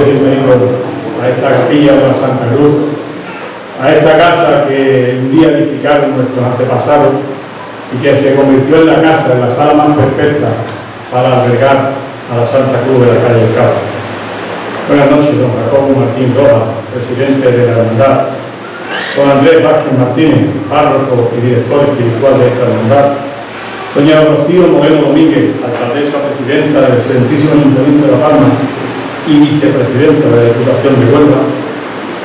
bienvenidos a esta capilla de la Santa Cruz, a esta casa que un día edificaron nuestros antepasados y que se convirtió en la casa, en la sala más perfecta para albergar a la Santa Cruz de la calle del Cabo. Buenas noches, don Jacobo Martín Rojas, presidente de la Hermandad, don Andrés Vázquez Martínez, párroco y director espiritual de esta hermandad, doña Rocío Moreno Domínguez, alcaldesa presidenta del excelentísimo Ayuntamiento de La Palma y vicepresidenta de la Diputación de Huelva,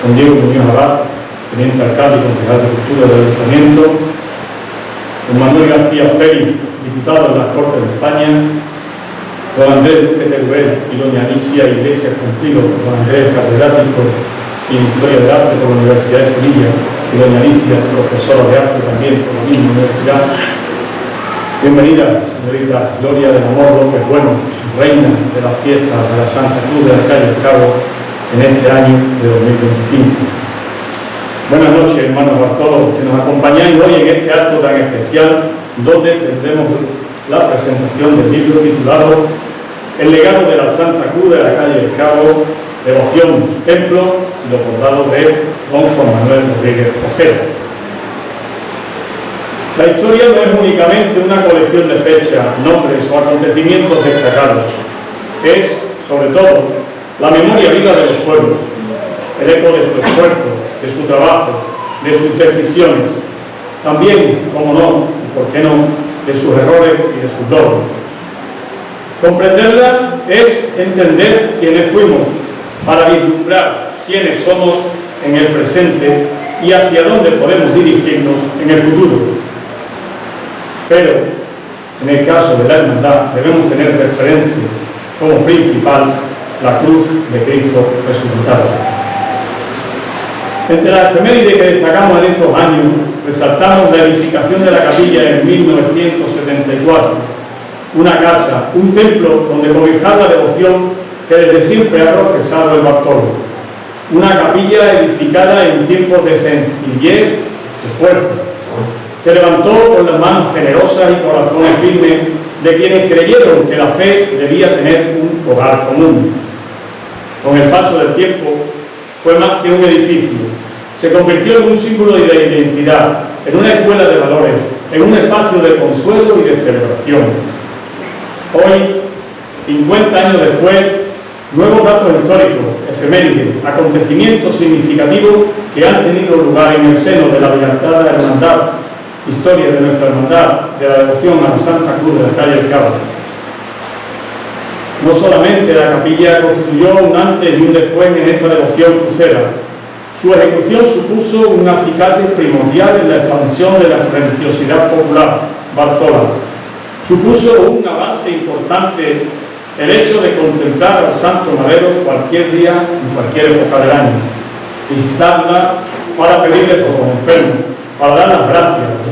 don Diego Muñoz Abad, teniente alcalde y concejal de Cultura del Ayuntamiento, don Manuel García Félix, diputado de las Cortes de España, don Andrés Duque Teruel y doña Alicia Iglesias Cumplido, don Andrés, catedrático en Historia del Arte por la Universidad de Sevilla, y doña Alicia, profesora de arte también por la misma universidad. Bienvenida, señorita Gloria del Amor López Bueno, reina de la fiesta de la Santa Cruz de la calle del Cabo en este año de 2025. Buenas noches, hermanos Bartolo, que nos acompañáis hoy en este acto tan especial, donde tendremos la presentación del libro titulado El legado de la Santa Cruz de la calle del Cabo, Devoción, Templo, y los bordados de don Juan Manuel Rodríguez Ojeda. La historia no es únicamente una colección de fechas, nombres o acontecimientos destacados. Es, sobre todo, la memoria viva de los pueblos, el eco de su esfuerzo, de su trabajo, de sus decisiones, también, como no, y por qué no, de sus errores y de sus logros. Comprenderla es entender quiénes fuimos, para vislumbrar quiénes somos en el presente y hacia dónde podemos dirigirnos en el futuro. Pero, en el caso de la hermandad, debemos tener referente como principal la cruz de Cristo resucitado. Entre las efemérides que destacamos en estos años, resaltamos la edificación de la capilla en 1974, una casa, un templo donde cobijar la devoción que desde siempre ha profesado el Bartolo, una capilla edificada en tiempos de sencillez, esfuerzo. Se levantó con las manos generosas y corazones firmes de quienes creyeron que la fe debía tener un hogar común. Con el paso del tiempo, fue más que un edificio. Se convirtió en un símbolo de identidad, en una escuela de valores, en un espacio de consuelo y de celebración. Hoy, 50 años después, nuevos datos históricos, efemérides, acontecimientos significativos que han tenido lugar en el seno de la dilatada hermandad, historia de nuestra hermandad, de la devoción a la Santa Cruz de la calle del Cabo. No solamente la capilla constituyó un antes y un después en esta devoción crucera, su ejecución supuso un acicate primordial en la expansión de la religiosidad popular bartola. Supuso un avance importante el hecho de contemplar al Santo Madero cualquier día, en cualquier época del año, visitarla para pedirle por los enfermos, para dar las gracias.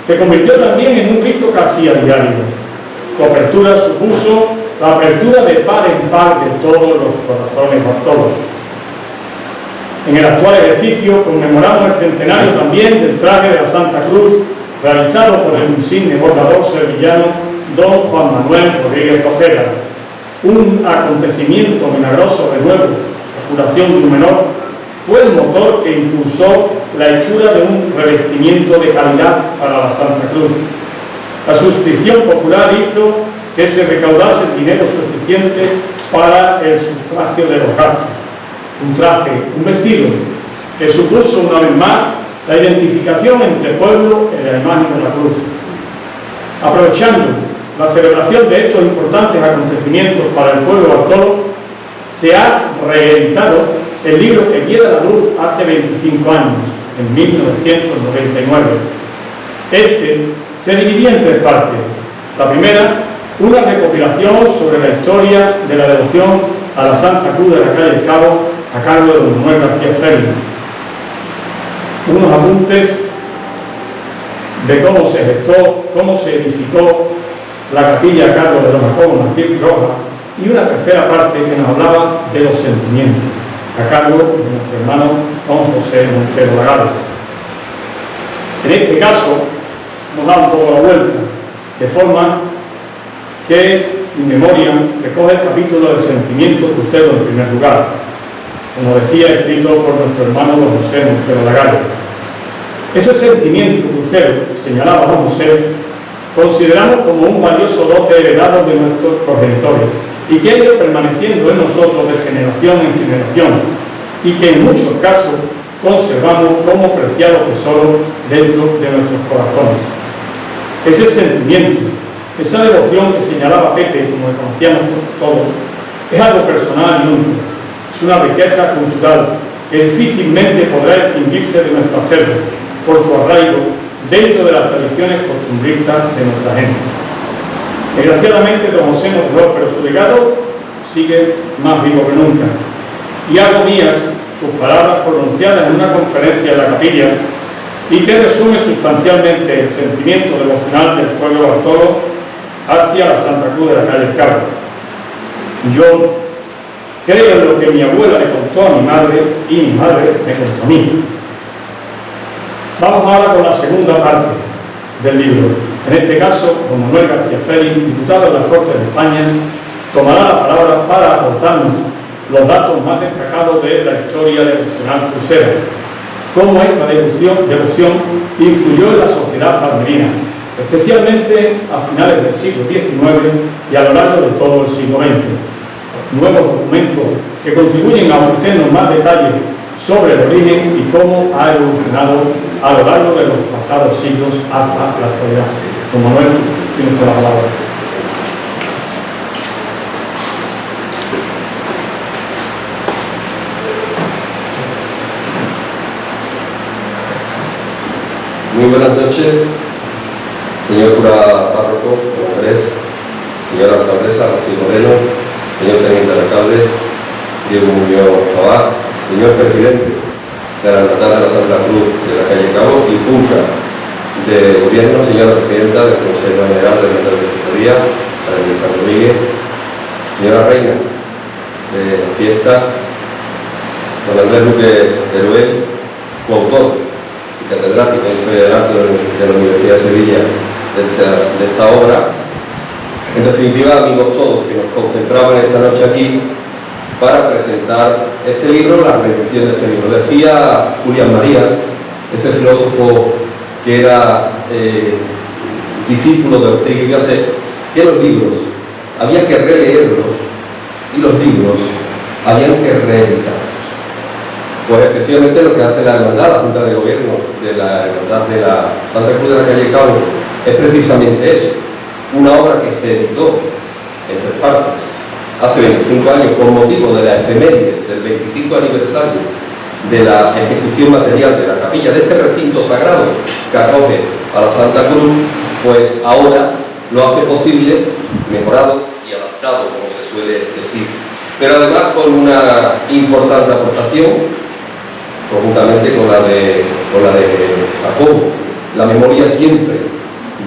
Se convirtió también en un rito casi a diario. Su apertura supuso la apertura de par en par de todos los corazones bartolos. En el actual ejercicio conmemoramos el centenario también del traje de la Santa Cruz, realizado por el insigne bordador sevillano don Juan Manuel Rodríguez Ojeda. Un acontecimiento milagroso de nuevo, la curación de un menor, fue el motor que impulsó la hechura de un revestimiento de calidad para la Santa Cruz. La suscripción popular hizo que se recaudase el dinero suficiente para el sufragio de los gastos. Un traje, un vestido, que supuso una vez más la identificación entre pueblo y la imagen de la cruz. Aprovechando la celebración de estos importantes acontecimientos para el pueblo bartolo, se ha reeditado el libro que viera la luz hace 25 años, en 1999. Este se dividía en tres partes. La primera, una recopilación sobre la historia de la devoción a la Santa Cruz de la calle del Cabo, a cargo de don Manuel García Félix. Unos apuntes de cómo se gestó, cómo se edificó la capilla a cargo de don Jacobo Martín Rojas, y una tercera parte que nos hablaba de los sentimientos, a cargo de nuestro hermano don José Montero Lagares. En este caso, nos da un poco la vuelta, de forma que, en memoria, recoge el capítulo del sentimiento crucero en primer lugar, como decía, escrito por nuestro hermano don José Montero Lagallo. Ese sentimiento crucero, señalaba don José, consideramos como un valioso dote heredado de nuestros progenitores y que ha ido permaneciendo en nosotros de generación en generación y que en muchos casos conservamos como preciado tesoro dentro de nuestros corazones. Ese sentimiento, esa devoción que señalaba Pepe, como le conocíamos todos, es algo personal y único. Es una riqueza cultural que difícilmente podrá extinguirse de nuestro acervo por su arraigo dentro de las tradiciones costumbristas de nuestra gente. Desgraciadamente don José nos dejó, pero su legado sigue más vivo que nunca. Y hago mías sus palabras pronunciadas en una conferencia en la capilla y que resume sustancialmente el sentimiento devocional del pueblo bartolo hacia la Santa Cruz de la calle Cabo. Yo creo en lo que mi abuela le contó a mi madre y mi madre me contó a mí. Vamos ahora con la segunda parte del libro. En este caso, don Manuel García Félix, diputado de las Cortes de España, tomará la palabra para aportarnos los datos más destacados de la historia devocional crucera, cómo esta devoción influyó en la sociedad palmerina, especialmente a finales del siglo XIX y a lo largo de todo el siglo XX. Nuevos documentos que contribuyen a ofrecernos más detalles sobre el origen y cómo ha evolucionado a lo largo de los pasados siglos hasta la actualidad. Don Manuel, tiene usted la palabra. Muy buenas noches, señor cura párroco, don Andrés, señora alcaldesa, Rocío Moreno, señor teniente alcalde, Diego Muñoz Tobar, señor presidente de la Hermandad de la Santa Cruz de la calle Cabo y Junta de Gobierno, señora presidenta del Consejo General de la Tesorería, Ana San Rodríguez, señora reina de la fiesta, don Andrés Luque Teruel, coautor catedrático de arte de la Universidad de Sevilla de esta obra. En definitiva, amigos todos, que nos concentramos esta noche aquí para presentar este libro, la reedición de este libro. Decía Julián María, ese filósofo que era discípulo de Ortega y Gasset, que los libros había que releerlos y los libros habían que reeditarlos. Pues efectivamente lo que hace la Hermandad, la Junta de Gobierno de la Hermandad de la Santa Cruz de la calle Cabo, es precisamente eso, una obra que se editó en 3 partes hace 25 años con motivo de la efemérides del 25 aniversario de la ejecución material de la capilla de este recinto sagrado que acoge a la Santa Cruz, pues ahora lo hace posible, mejorado y adaptado, como se suele decir, pero además con una importante aportación conjuntamente con la de Jacobo, la memoria siempre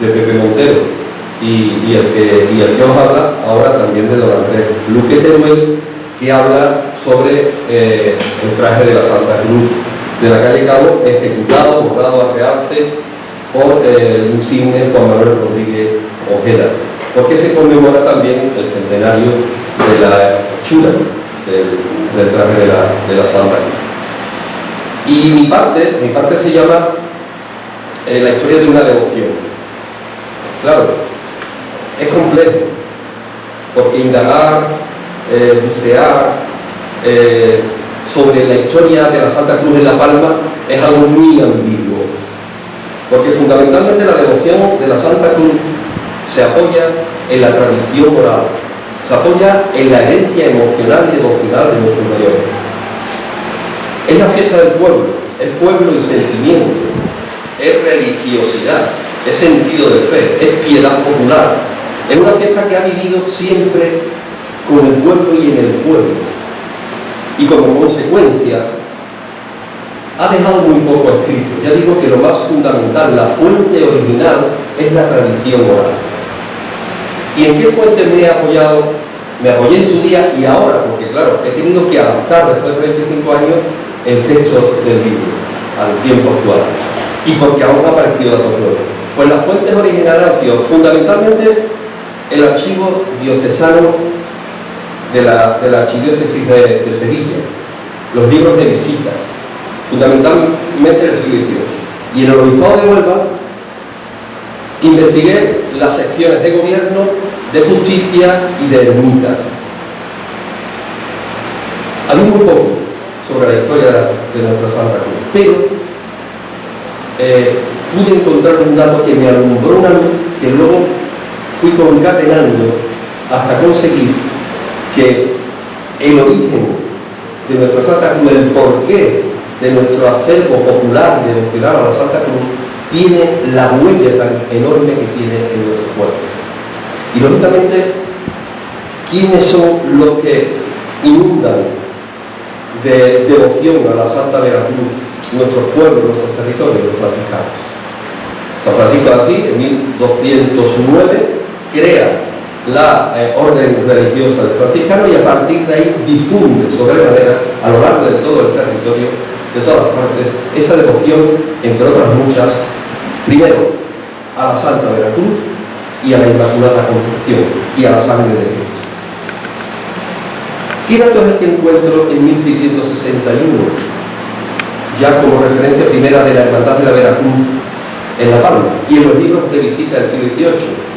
de Pepe Montero y el que os habla ahora también de don Andrés Luque Teruel, que habla sobre el traje de la Santa Cruz de la calle Cabo, ejecutado, bordado a realce por el insigne Juan Manuel Rodríguez Ojeda, porque se conmemora también el centenario de la hechura del traje de la Santa Cruz. Y mi parte se llama la historia de una devoción. Claro, es complejo, porque indagar, bucear sobre la historia de la Santa Cruz en La Palma es algo muy ambiguo, porque fundamentalmente la devoción de la Santa Cruz se apoya en la tradición oral, se apoya en la herencia emocional y devocional de nuestros mayores. Es la fiesta del pueblo, es pueblo y sentimiento, es religiosidad, es sentido de fe, es piedad popular. Es una fiesta que ha vivido siempre con el pueblo y en el pueblo. Y como consecuencia, ha dejado muy poco escrito. Ya digo que lo más fundamental, la fuente original, es la tradición oral. ¿Y en qué fuente me he apoyado? Me apoyé en su día y ahora, porque claro, he tenido que adaptar después de 25 años el texto del libro al tiempo actual y porque aún ha aparecido datos nuevos. Pues las fuentes originales han sido fundamentalmente el archivo diocesano de la archidiócesis de Sevilla, los libros de visitas, fundamentalmente del siglo XVIII. Y en el Obispado de Huelva investigué las secciones de gobierno, de justicia y de ermitas. Había muy poco sobre la historia de nuestra Santa Cruz, pero pude encontrar un dato que me alumbró una luz que luego fui concatenando hasta conseguir que el origen de nuestra Santa Cruz, el porqué de nuestro acervo popular y devocional a la Santa Cruz, tiene la huella tan enorme que tiene en nuestro pueblo. Y lógicamente, ¿quiénes son los que inundan de devoción a la Santa Veracruz nuestros pueblos, nuestros territorios, los franciscanos? San Francisco de Asís, en 1209, crea la orden religiosa del franciscano y a partir de ahí difunde sobremanera a lo largo de todo el territorio, de todas partes, esa devoción, entre otras muchas, primero a la Santa Veracruz y a la Inmaculada Concepción y a la sangre de Cristo. ¿Qué dato es el que encuentro en 1661, ya como referencia primera de la Hermandad de la Veracruz en La Palma y en los libros de visita del siglo XVIII?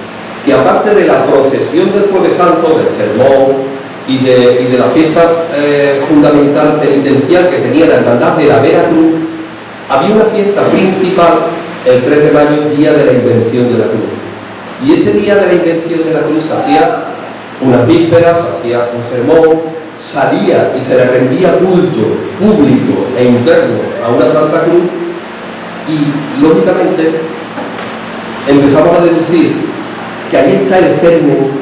Que aparte de la procesión del Jueves Santo, del sermón y de la fiesta fundamental penitencial que tenía la Hermandad de la Veracruz, había una fiesta principal el 3 de mayo, día de la Invención de la Cruz. Y ese día de la Invención de la Cruz se hacía unas vísperas, se hacía un sermón, salía y se le rendía culto público e interno a una Santa Cruz y, lógicamente, empezamos a deducir que ahí está el germen,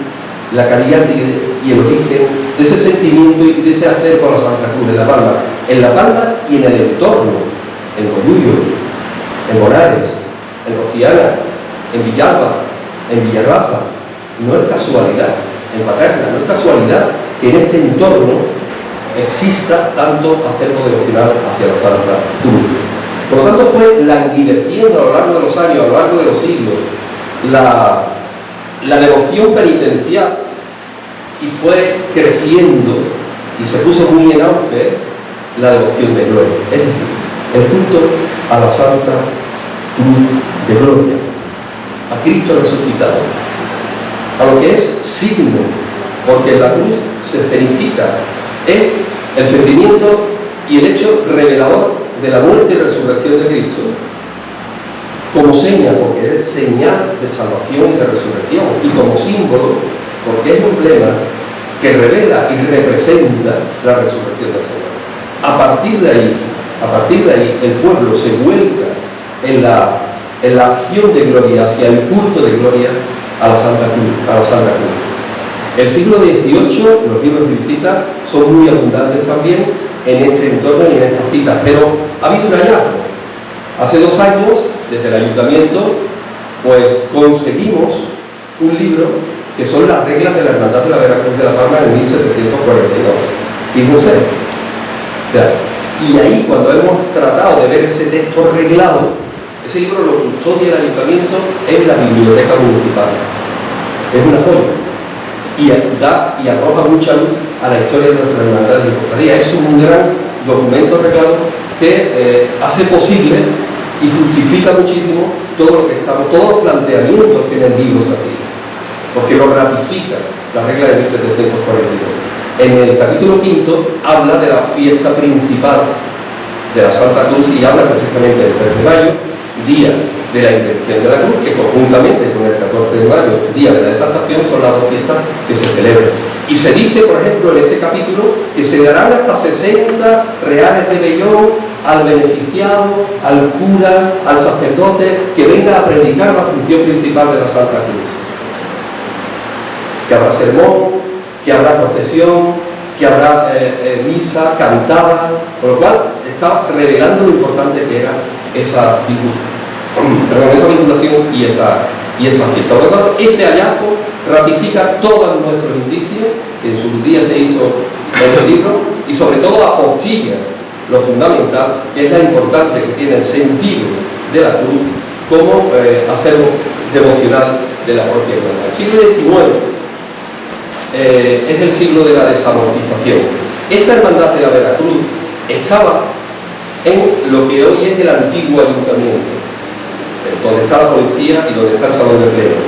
la calidad y el origen de ese sentimiento y de ese hacer con la Santa Cruz en La Palma y en el entorno, en Coyullos, en Bonares, en Rociana, en Villalba, en Villarraza. No es casualidad, en Paterna, no es casualidad que en este entorno exista tanto acervo devocional hacia la Santa Cruz. Por lo tanto, fue languideciendo a lo largo de los años, a lo largo de los siglos, la devoción penitencial, y fue creciendo y se puso muy en auge la devoción de gloria, es decir, el culto a la Santa Cruz de gloria, a Cristo resucitado, a lo que es signo, porque la cruz se escenifica, es el sentimiento y el hecho revelador de la muerte y resurrección de Cristo, como seña, porque es señal de salvación y de resurrección, y como símbolo, porque es un emblema que revela y representa la resurrección del Señor. A partir de ahí, el pueblo se vuelca en la acción de gloria, hacia el culto de gloria a la Santa Cruz. El siglo XVIII, los libros de visita son muy abundantes también en este entorno y en estas citas, pero ha habido un hallazgo. Hace 2 años, desde el ayuntamiento, pues conseguimos un libro que son las reglas de la Hermandad de la Veracruz de La Palma en 1742. Fíjense. O sea, y ahí, cuando hemos tratado de ver ese texto reglado, ese libro lo custodia el ayuntamiento en la biblioteca municipal. Es una joya. Y arroja mucha luz a la historia de nuestra hermandad de cofradía. Es un gran documento reglado que hace posible y justifica muchísimo todo todos los planteamientos que en el libro se hacían, porque lo ratifica la regla de 1742. En el capítulo 5 habla de la fiesta principal de la Santa Cruz y habla precisamente del 3 de mayo, día de la Invención de la Cruz, que conjuntamente con el 14 de mayo, día de la Exaltación, son las 2 fiestas que se celebran. Y se dice, por ejemplo, en ese capítulo, que se darán hasta 60 reales de vellón al beneficiado, al cura, al sacerdote, que venga a predicar la función principal de la Santa Cruz. Que habrá sermón, que habrá procesión, que habrá misa cantada, por lo cual está revelando lo importante que era esa vinculación y esa fiesta. Por lo tanto, ese hallazgo ratifica todos nuestros indicios, que en su día se hizo en el libro, y sobre todo apostilla lo fundamental, que es la importancia que tiene el sentido de la cruz como acervo devocional de la propia hermandad. El siglo XIX es el siglo de la desamortización. Esta hermandad de la Veracruz estaba en lo que hoy es el antiguo ayuntamiento, donde está la policía y donde está el salón de pleno.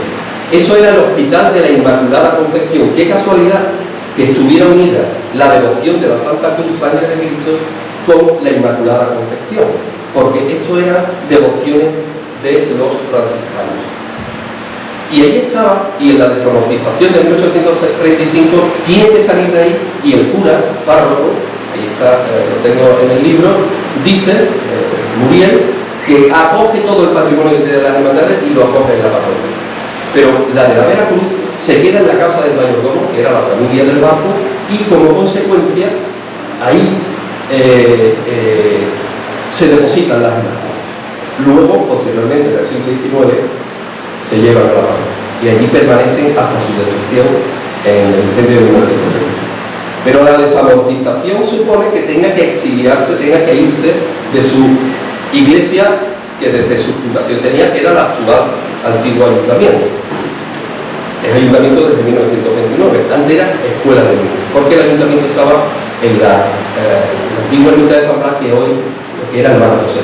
Eso era el Hospital de la Inmaculada Concepción. Qué casualidad que estuviera unida la devoción de la Santa Cruz, Sangre de Cristo, con la Inmaculada Concepción, porque esto eran devociones de los franciscanos. Y ahí estaba, y en la desamortización de 1835 tiene que salir de ahí, y el cura párroco, ahí está, lo tengo en el libro, dice, Muriel, que acoge todo el patrimonio de las hermandades y lo acoge en la parroquia. Pero la de la Veracruz se queda en la casa del mayordomo, que era la familia del Banco, y como consecuencia, ahí se depositan las imágenes. Luego, posteriormente, en el siglo XIX, se llevan a la parroquia y allí permanecen hasta su destrucción en el incendio de 1936. Pero la desamortización supone que tenga que exiliarse, tenga que irse de su iglesia que desde su fundación tenía, que era el actual antiguo ayuntamiento. El ayuntamiento desde 1929, antes era escuela de niños, porque el ayuntamiento estaba en la antigua ermita de San Blas, que hoy era el Hermano José.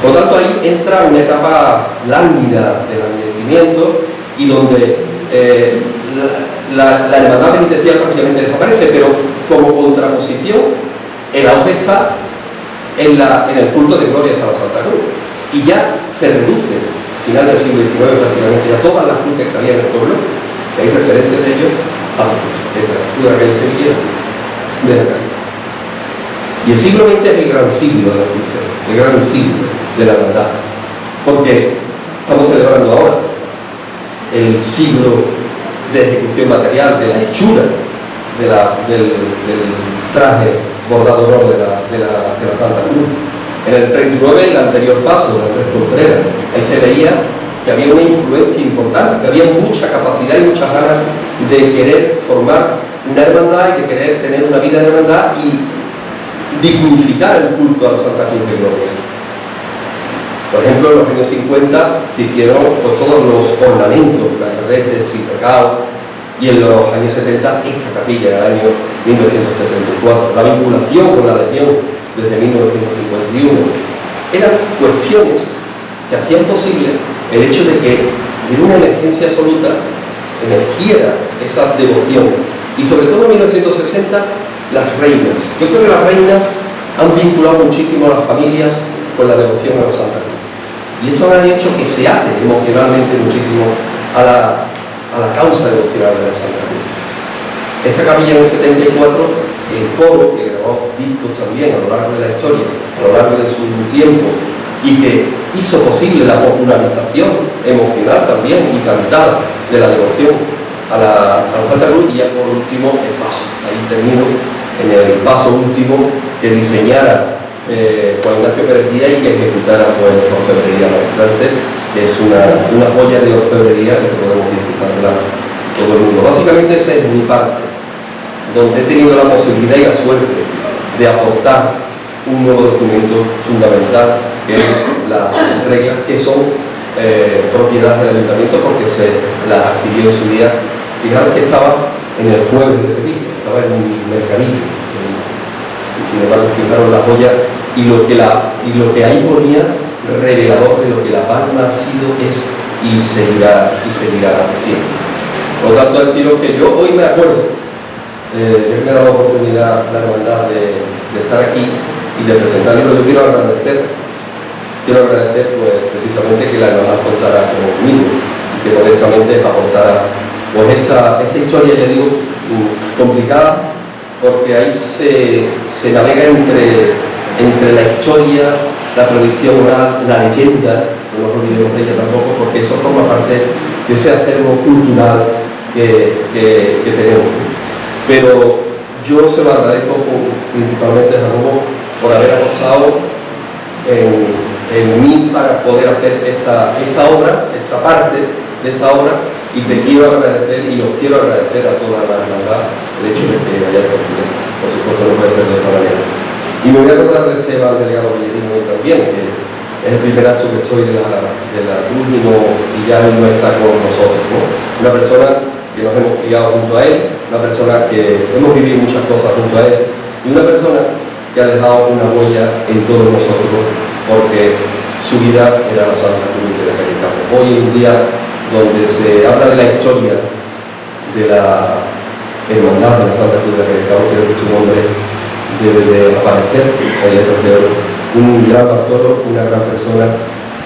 Por tanto, ahí entra una etapa lánguida del languidecimiento y donde la hermandad penitencial prácticamente desaparece, pero como contraposición, el auge está en el culto de glorias a la Santa Cruz. Y ya se reduce, al final del siglo XIX prácticamente, ya todas las cruces que había en el pueblo, que hay referencias de ellos a la cruz, en la cruz de la calle Sevilla, de la calle. Y el siglo XX es el gran siglo de la cruces, el gran siglo de la verdad, porque estamos celebrando ahora el siglo de ejecución material, de la hechura del traje bordado de la Santa Cruz. En el 39, el anterior paso de Andrés Contreras, ahí se veía que había una influencia importante, que había mucha capacidad y muchas ganas de querer formar una hermandad y de querer tener una vida de hermandad y dignificar el culto a la Santa Cruz de Gloria. Por ejemplo, en los años 50 se hicieron pues, todos los ornamentos, las redes sin pecado, y en los años 70 esta capilla, en el año 1974, la vinculación con la Legión desde 1951, eran cuestiones que hacían posible el hecho de que en una emergencia absoluta emergiera esa devoción, y sobre todo en 1960 las reinas. Yo creo que las reinas han vinculado muchísimo a las familias con la devoción a la Santa Cruz, y esto ha hecho que se ate emocionalmente muchísimo a la causa devocional de la Santa Cruz. Esta capilla en el 74, el coro, que grabó discos también a lo largo de la historia, a lo largo de su tiempo, y que hizo posible la popularización emocional también y cantada de la devoción a la Santa Cruz. Y ya por último el paso, ahí termino en el paso último que diseñara Juan Ignacio Pérez Díaz y que ejecutara pues, la orfebrería maestrante, que es una joya de orfebrería que podemos disfrutarla todo el mundo. Básicamente esa es mi parte, donde he tenido la posibilidad y la suerte de aportar un nuevo documento fundamental, que es las reglas que son propiedad del ayuntamiento, porque se las adquirió en su día. Fijaros que estaba en el jueves de Sevilla, estaba en un mercadillo, y sin embargo fijaros la joya y lo que ahí ponía, revelador de lo que la Palma ha sido, es y seguirá siempre. Por lo tanto, deciros que yo hoy me acuerdo, yo me he dado la oportunidad, la hermandad, de estar aquí y de presentarlo. Yo quiero agradecer pues, precisamente que la hermandad contara conmigo y que modestamente aportara pues, esta historia, ya digo, complicada, porque ahí se navega entre la historia, la tradición oral, la leyenda. No nos olvidemos de ella tampoco, porque eso forma parte de ese acervo cultural que tenemos. Pero yo se lo agradezco principalmente a Jacobo por haber apostado en mí para poder hacer esta obra, esta parte de esta obra, y te quiero agradecer y os quiero agradecer a toda la hermandad el hecho de que hayáis conocido. Por supuesto no puede ser de otra manera. Y me voy a acordar de Esteban Delgado Villarino también, que es el primer acto que estoy de la cruz y ya él no está con nosotros, ¿no? Una persona que nos hemos criado junto a él, una persona que hemos vivido muchas cosas junto a él, y una persona que ha dejado una huella en todos nosotros, porque su vida era la Santa Cruz de la Calle Cabo. Hoy en día, donde se habla de la historia de la hermandad de la Santa Cruz de la Calle Cabo, creo que su nombre debe de aparecer en letras de oro. Un gran pastor, una gran persona,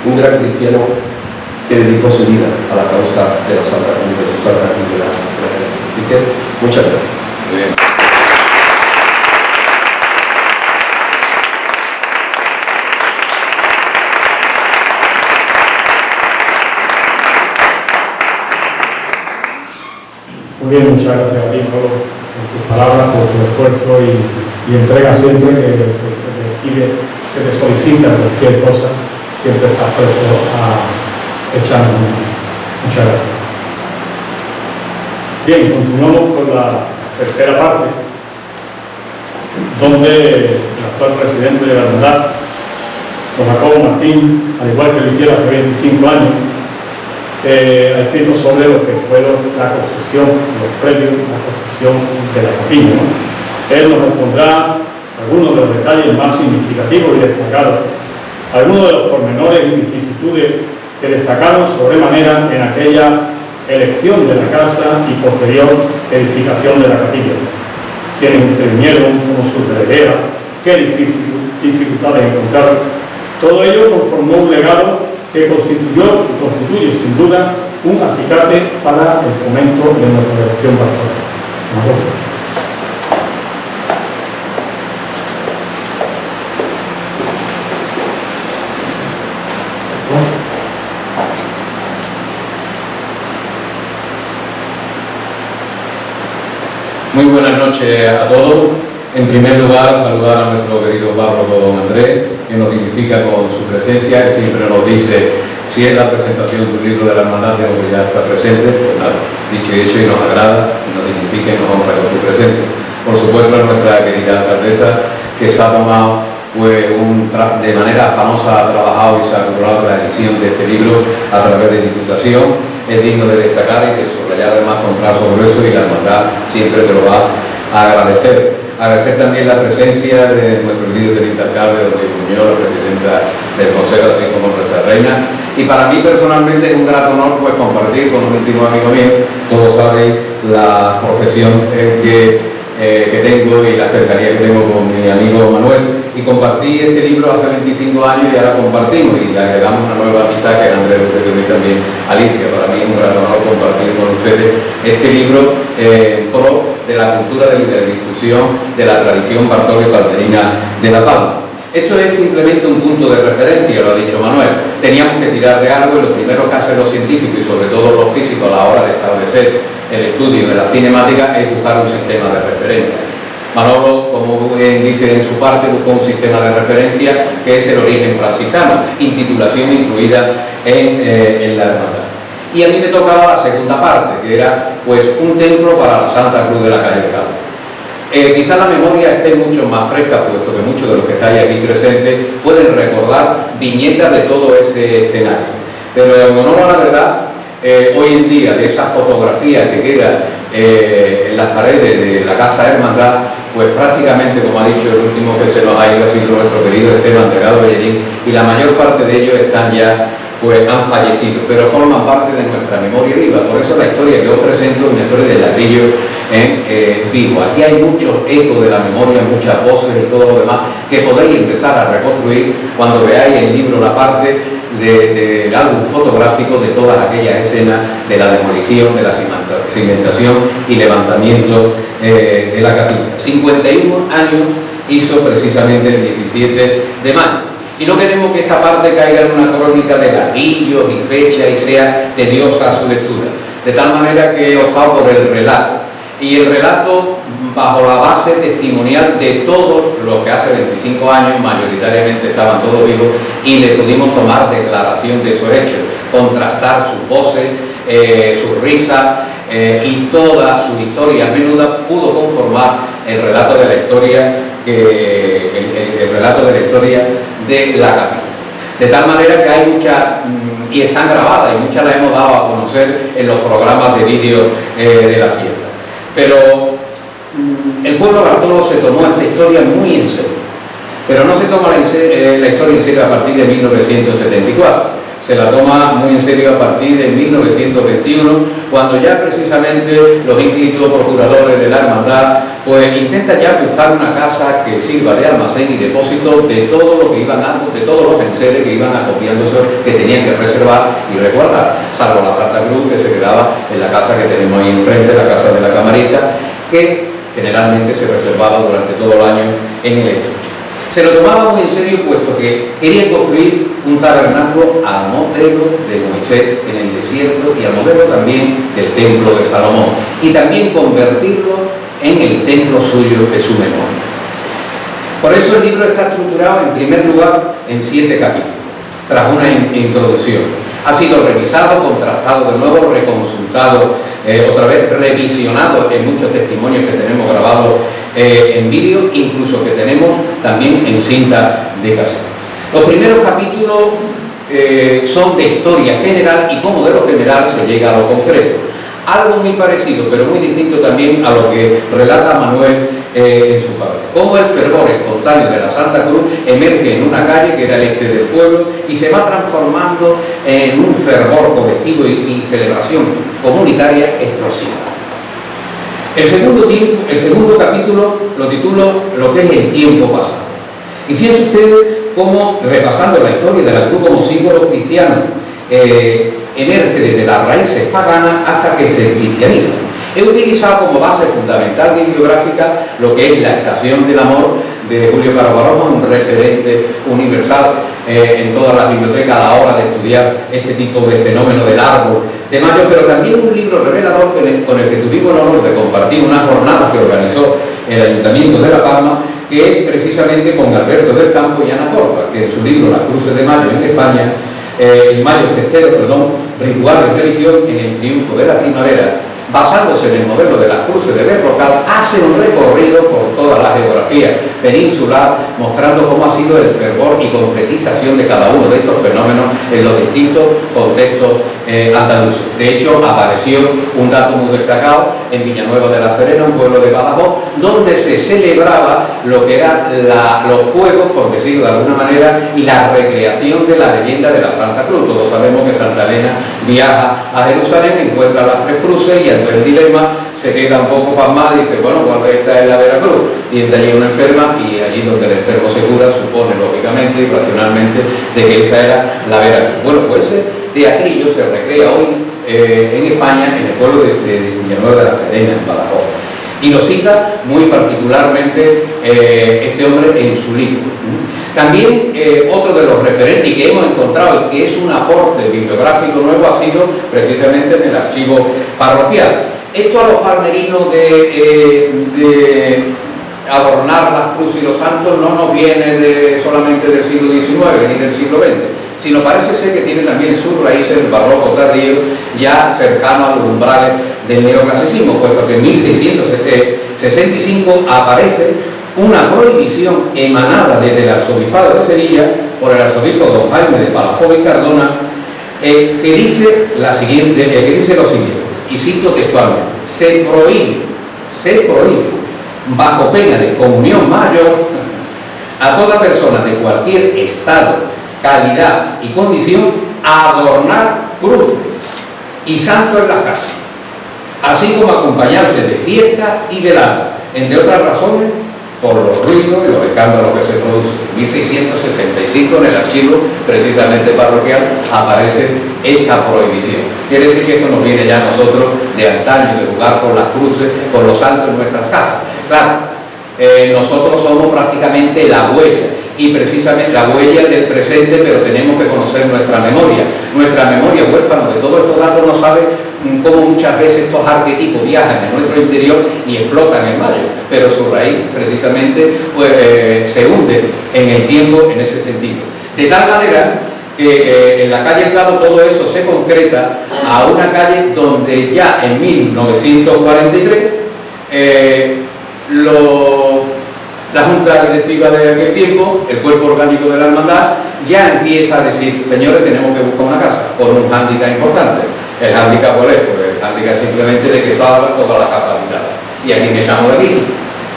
un gran cristiano que dedicó su vida a la causa de la Santa Cruz, de su Santa Cruz de la Calle Cabo. Así que, muchas gracias. Muy bien. Muy bien, muchas gracias a ti, Manolo, por tus palabras, por tu esfuerzo y entrega siempre que se te pide, se te solicita cualquier cosa, siempre estás presto a echarnos una mano. Muchas gracias. Bien, continuamos con la tercera parte, donde el actual presidente de la hermandad, don Jacobo Martín, al igual que lo hiciera hace 25 años, ha escrito sobre lo que fue la construcción, los previos, la construcción de la capilla, ¿no? Él nos expondrá algunos de los detalles más significativos y destacados, algunos de los pormenores y vicisitudes que destacaron sobremanera en aquella elección de la casa y posterior edificación de la capilla. Quienes intervinieron, como sus delegados, qué dificultades encontraron. Todo ello conformó un legado que constituye sin duda un acicate para el fomento de nuestra devoción pastoral. Muy buenas noches a todos. En primer lugar, saludar a nuestro querido párroco don Andrés, que nos dignifica con su presencia, que siempre nos dice, si es la presentación de un libro de la hermandad, tengo que ya estar presente. Pues nada, dicho y hecho, y nos agrada, y nos dignifica y nos honra con su presencia. Por supuesto, a nuestra querida alcaldesa, que se ha tomado, pues, de manera famosa, ha trabajado y se ha logrado la edición de este libro a través de Diputación. Es digno de destacar y de subrayar además con trazo grueso, y la hermandad siempre te lo va a agradecer. Agradecer también la presencia de nuestro querido teniente alcalde, don Luis Muñoz, la presidenta del Consejo, así como nuestra reina. Y para mí personalmente es un gran honor, pues, compartir con un íntimo amigo mío. Todos saben la profesión que tengo y la cercanía que tengo con mi amigo Manuel, y compartí este libro hace 25 años y ahora compartimos y le agregamos una nueva amistad, que es Andrés López, y también Alicia. Para mí es un gran honor compartir con ustedes este libro en pro de la cultura de la difusión de la tradición bartolio-calderina de La Palma. Esto es simplemente un punto de referencia, lo ha dicho Manuel. Teníamos que tirar de algo, y lo primero que hacen los científicos y sobre todo los físicos a la hora de establecer el estudio de la cinemática es buscar un sistema de referencia. Manolo, como bien dice en su parte, buscó un sistema de referencia que es el origen franciscano, intitulación incluida en la hermandad. Y a mí me tocaba la segunda parte, que era, pues, un templo para la Santa Cruz de la Calle Cabo. Quizás la memoria esté mucho más fresca, puesto que muchos de los que estáis aquí presentes pueden recordar viñetas de todo ese escenario. Pero en honor a la verdad, hoy en día, de esa fotografía que queda en las paredes de la Casa Hermandad, pues prácticamente, como ha dicho el último que se nos ha ido, ha sido nuestro querido Esteban Delgado Bellerín, y la mayor parte de ellos están ya, pues, han fallecido, pero forman parte de nuestra memoria viva. Por eso la historia que os presento es una historia de ladrillo vivo. Aquí hay mucho eco de la memoria, muchas voces y todo lo demás que podéis empezar a reconstruir cuando veáis el libro, la parte del álbum fotográfico de todas aquellas escenas de la demolición, de la cimentación y levantamiento de la capilla. 51 años hizo precisamente el 17 de mayo. Y no queremos que esta parte caiga en una crónica de ladrillos y fechas y sea tediosa su lectura. De tal manera que he optado por el relato. Y el relato bajo la base testimonial de todos los que hace 25 años mayoritariamente estaban todos vivos, y le pudimos tomar declaración de esos hechos, contrastar sus voces, sus risas y toda su historia menuda pudo conformar el relato de la historia, el relato de la historia de la capilla. De tal manera que hay muchas, y están grabadas, y muchas las hemos dado a conocer en los programas de vídeo de la fiesta. Pero el pueblo bartolo se tomó esta historia muy en serio. Pero no se toma la historia en serio a partir de 1974. Se la toma muy en serio a partir de 1921, cuando ya precisamente los institutos procuradores de la hermandad pues intentan ya buscar una casa que sirva de almacén y depósito de todo lo que iban de todos los enseres que iban acopiándose, que tenían que reservar y resguardar, salvo la Santa Cruz, que se quedaba en la casa que tenemos ahí enfrente, la casa de la Camarita, que generalmente se reservaba durante todo el año en el estuche. Se lo tomaba muy en serio, puesto que querían construir un tabernáculo al modelo de Moisés en el desierto y al modelo también del templo de Salomón, y también convertirlo en el templo suyo de su memoria. Por eso el libro está estructurado en primer lugar en 7 capítulos, tras una introducción. Ha sido revisado, contrastado de nuevo, reconsultado, otra vez revisionado en muchos testimonios que tenemos grabados en vídeo, incluso que tenemos también en cinta de cassette. Los primeros capítulos son de historia general y como de lo general se llega a lo concreto. Algo muy parecido, pero muy distinto también a lo que relata Manuel en su padre. Cómo el fervor espontáneo de la Santa Cruz emerge en una calle que era el este del pueblo y se va transformando en un fervor colectivo y celebración comunitaria explosiva. El segundo capítulo lo titulo Lo que es el tiempo pasado. Y fíjense ustedes cómo, repasando la historia de la cruz como símbolo cristiano, emerge desde las raíces paganas hasta que se cristianiza. He utilizado como base fundamental bibliográfica lo que es La Estación del Amor de Julio Caro Baroja, un referente universal en todas las bibliotecas a la hora de estudiar este tipo de fenómeno del árbol de mayo, pero también un libro revelador con el que tuvimos el honor de compartir una jornada que organizó el Ayuntamiento de La Palma, que es precisamente con Alberto del Campo y Ana Corpa, que en su libro Las Cruces de Mayo en España, el Mayo Festero, Ritual y Religión en el Triunfo de la Primavera, basándose en el modelo de las cruces de Berrocal, hace un recorrido por toda la geografía peninsular, mostrando cómo ha sido el fervor y concretización de cada uno de estos fenómenos en los distintos contextos andaluces. De hecho, apareció un dato muy destacado en Villanueva de la Serena, un pueblo de Badajoz, donde se celebraba lo que eran los juegos, por decirlo de alguna manera, y la recreación de la leyenda de la Santa Cruz. Todos sabemos que Santa Elena viaja a Jerusalén, encuentra las 3 cruces y ante el dilema se queda un poco pasmada y dice, bueno, ¿cuál de estas es la Veracruz? Tiene allí una enferma y allí donde el enfermo se cura supone lógicamente y racionalmente de que esa era la Veracruz. Bueno, pues ese teatrillo se recrea hoy en España, en el pueblo de Villanueva de la Serena, en Badajoz. Y lo cita muy particularmente este hombre en su libro. También otro de los referentes que hemos encontrado y que es un aporte bibliográfico nuevo ha sido precisamente en el archivo parroquial. Esto a los palmerinos de adornar las cruces y los santos no nos viene solamente del siglo XIX ni del siglo XX, sino parece ser que tiene también sus raíces el barroco tardío, ya cercano a los umbrales del neoclasicismo, puesto que en 1665 aparece una prohibición emanada desde el arzobispado de Sevilla por el arzobispo don Jaime de Palafox y Cardona, que dice lo siguiente, y cito textualmente: se prohíbe, bajo pena de comunión mayor, a toda persona de cualquier estado, calidad y condición, adornar cruces y santos en las casas, así como acompañarse de fiestas y veladas, entre otras razones, por los ruidos y los escándalos que se producen. En 1665, en el archivo precisamente parroquial, aparece esta prohibición. Quiere decir que esto nos viene ya a nosotros de antaño, de jugar con las cruces, con los santos en nuestras casas. Claro, nosotros somos prácticamente la huella, y precisamente la huella del presente, pero tenemos que conocer nuestra memoria huérfana de todos estos datos, no sabe cómo muchas veces estos arquetipos viajan en nuestro interior y explotan en mayo, pero su raíz precisamente pues, se hunde en el tiempo en ese sentido. De tal manera que en la calle Prado todo eso se concreta a una calle donde ya en 1943 la Junta Directiva de aquel tiempo, el cuerpo orgánico de la hermandad, ya empieza a decir, señores, tenemos que buscar una casa, con un hándicap importante. El hándicap, ¿cuál es? Pues el hándicap simplemente de que todas las casas habitadas. ¿Y a quién echamos de aquí?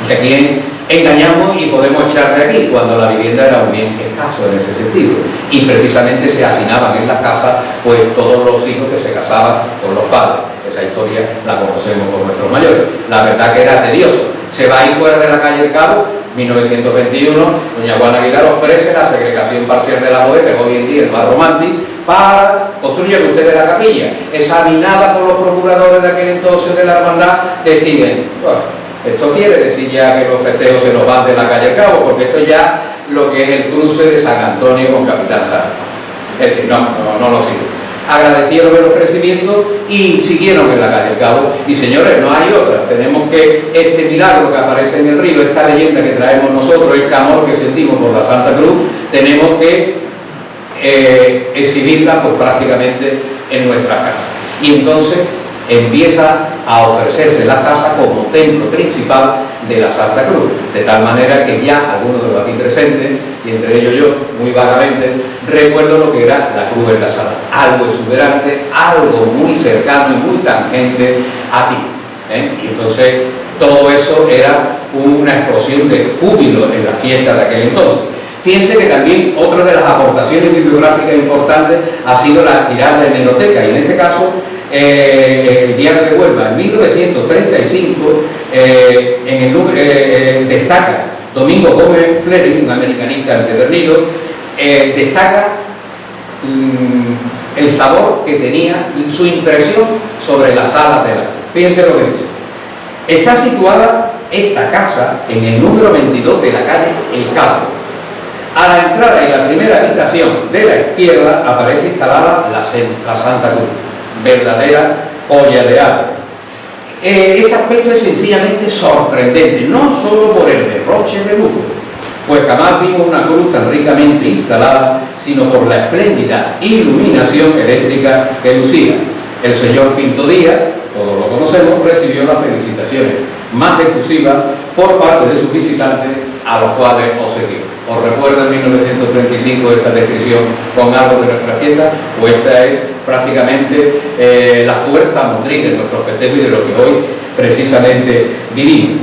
¿Y a quién engañamos y podemos echar de aquí cuando la vivienda era un bien escaso en ese sentido, y precisamente se hacinaban en las casas pues todos los hijos que se casaban con los padres. Esa historia la conocemos por nuestros mayores. La verdad que era tedioso. Se va ahí fuera de la calle El Cabo, 1921, doña Juana Aguilar ofrece la segregación parcial de la Boeta, que hoy en día es más romántico, para construir ustedes la capilla. Examinada por los procuradores de aquel entonces de la hermandad, deciden, bueno, esto quiere decir ya que los festejos se nos van de la calle El Cabo, porque esto ya lo que es el cruce de San Antonio con Capitán Sara. Es decir, no lo sigo. Agradecieron el ofrecimiento y siguieron en la calle El Cabo. Y señores, no hay otra. Tenemos que este milagro que aparece en el río, esta leyenda que traemos nosotros, este amor que sentimos por la Santa Cruz, tenemos que exhibirla pues prácticamente en nuestras casas. Y entonces empieza a ofrecerse la casa como templo principal de la Santa Cruz, de tal manera que ya algunos de los aquí presentes, y entre ellos yo, muy vagamente, recuerdo lo que era la cruz en la sala, algo exuberante, algo muy cercano y muy tangente a ti, Y entonces todo eso era una explosión de júbilo en la fiesta de aquel entonces. Fíjense que también otra de las aportaciones bibliográficas importantes ha sido la tirada de hemeroteca, y en este caso el Diario de Huelva en 1935 destaca Domingo Gómez Flery, un americanista empedernido, destaca el sabor que tenía y su impresión sobre las salas de la cruz. Fíjense lo que dice. Está situada esta casa en el número 22 de la calle El Cabo. A la entrada y la primera habitación de la izquierda aparece instalada la Santa Cruz, verdadera joya de arte. Ese aspecto es sencillamente sorprendente, no solo por el derroche de lujo, pues jamás vimos una cruz tan ricamente instalada, sino por la espléndida iluminación eléctrica que lucía. El señor Pinto Díaz, todos lo conocemos, recibió las felicitaciones más efusivas por parte de sus visitantes, a los cuales os seguimos. ¿Os recuerda en 1935 esta descripción con algo de nuestra fiesta? Pues esta es prácticamente la fuerza motriz de nuestros festejos y de lo que hoy precisamente vivimos.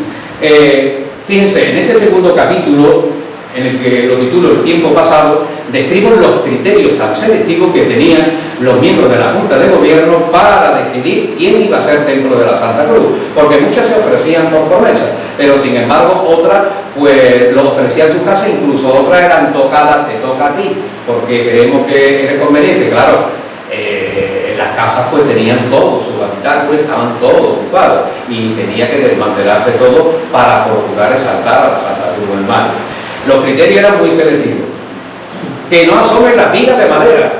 Fíjense, en este segundo capítulo, en el que lo titulo El tiempo pasado, describo los criterios tan selectivos que tenían los miembros de la Junta de Gobierno para decidir quién iba a ser templo de la Santa Cruz, porque muchas se ofrecían por promesa, pero sin embargo otras pues lo ofrecían en su casa, incluso otras eran tocadas, te toca a ti, porque creemos que eres conveniente. Claro, las casas pues tenían todo, sus habitáculos estaban todos ocupados y tenía que desmantelarse todo para procurar exaltar a la Santa Cruz del Mar. Los criterios eran muy selectivos. Que no asomen las vigas de madera.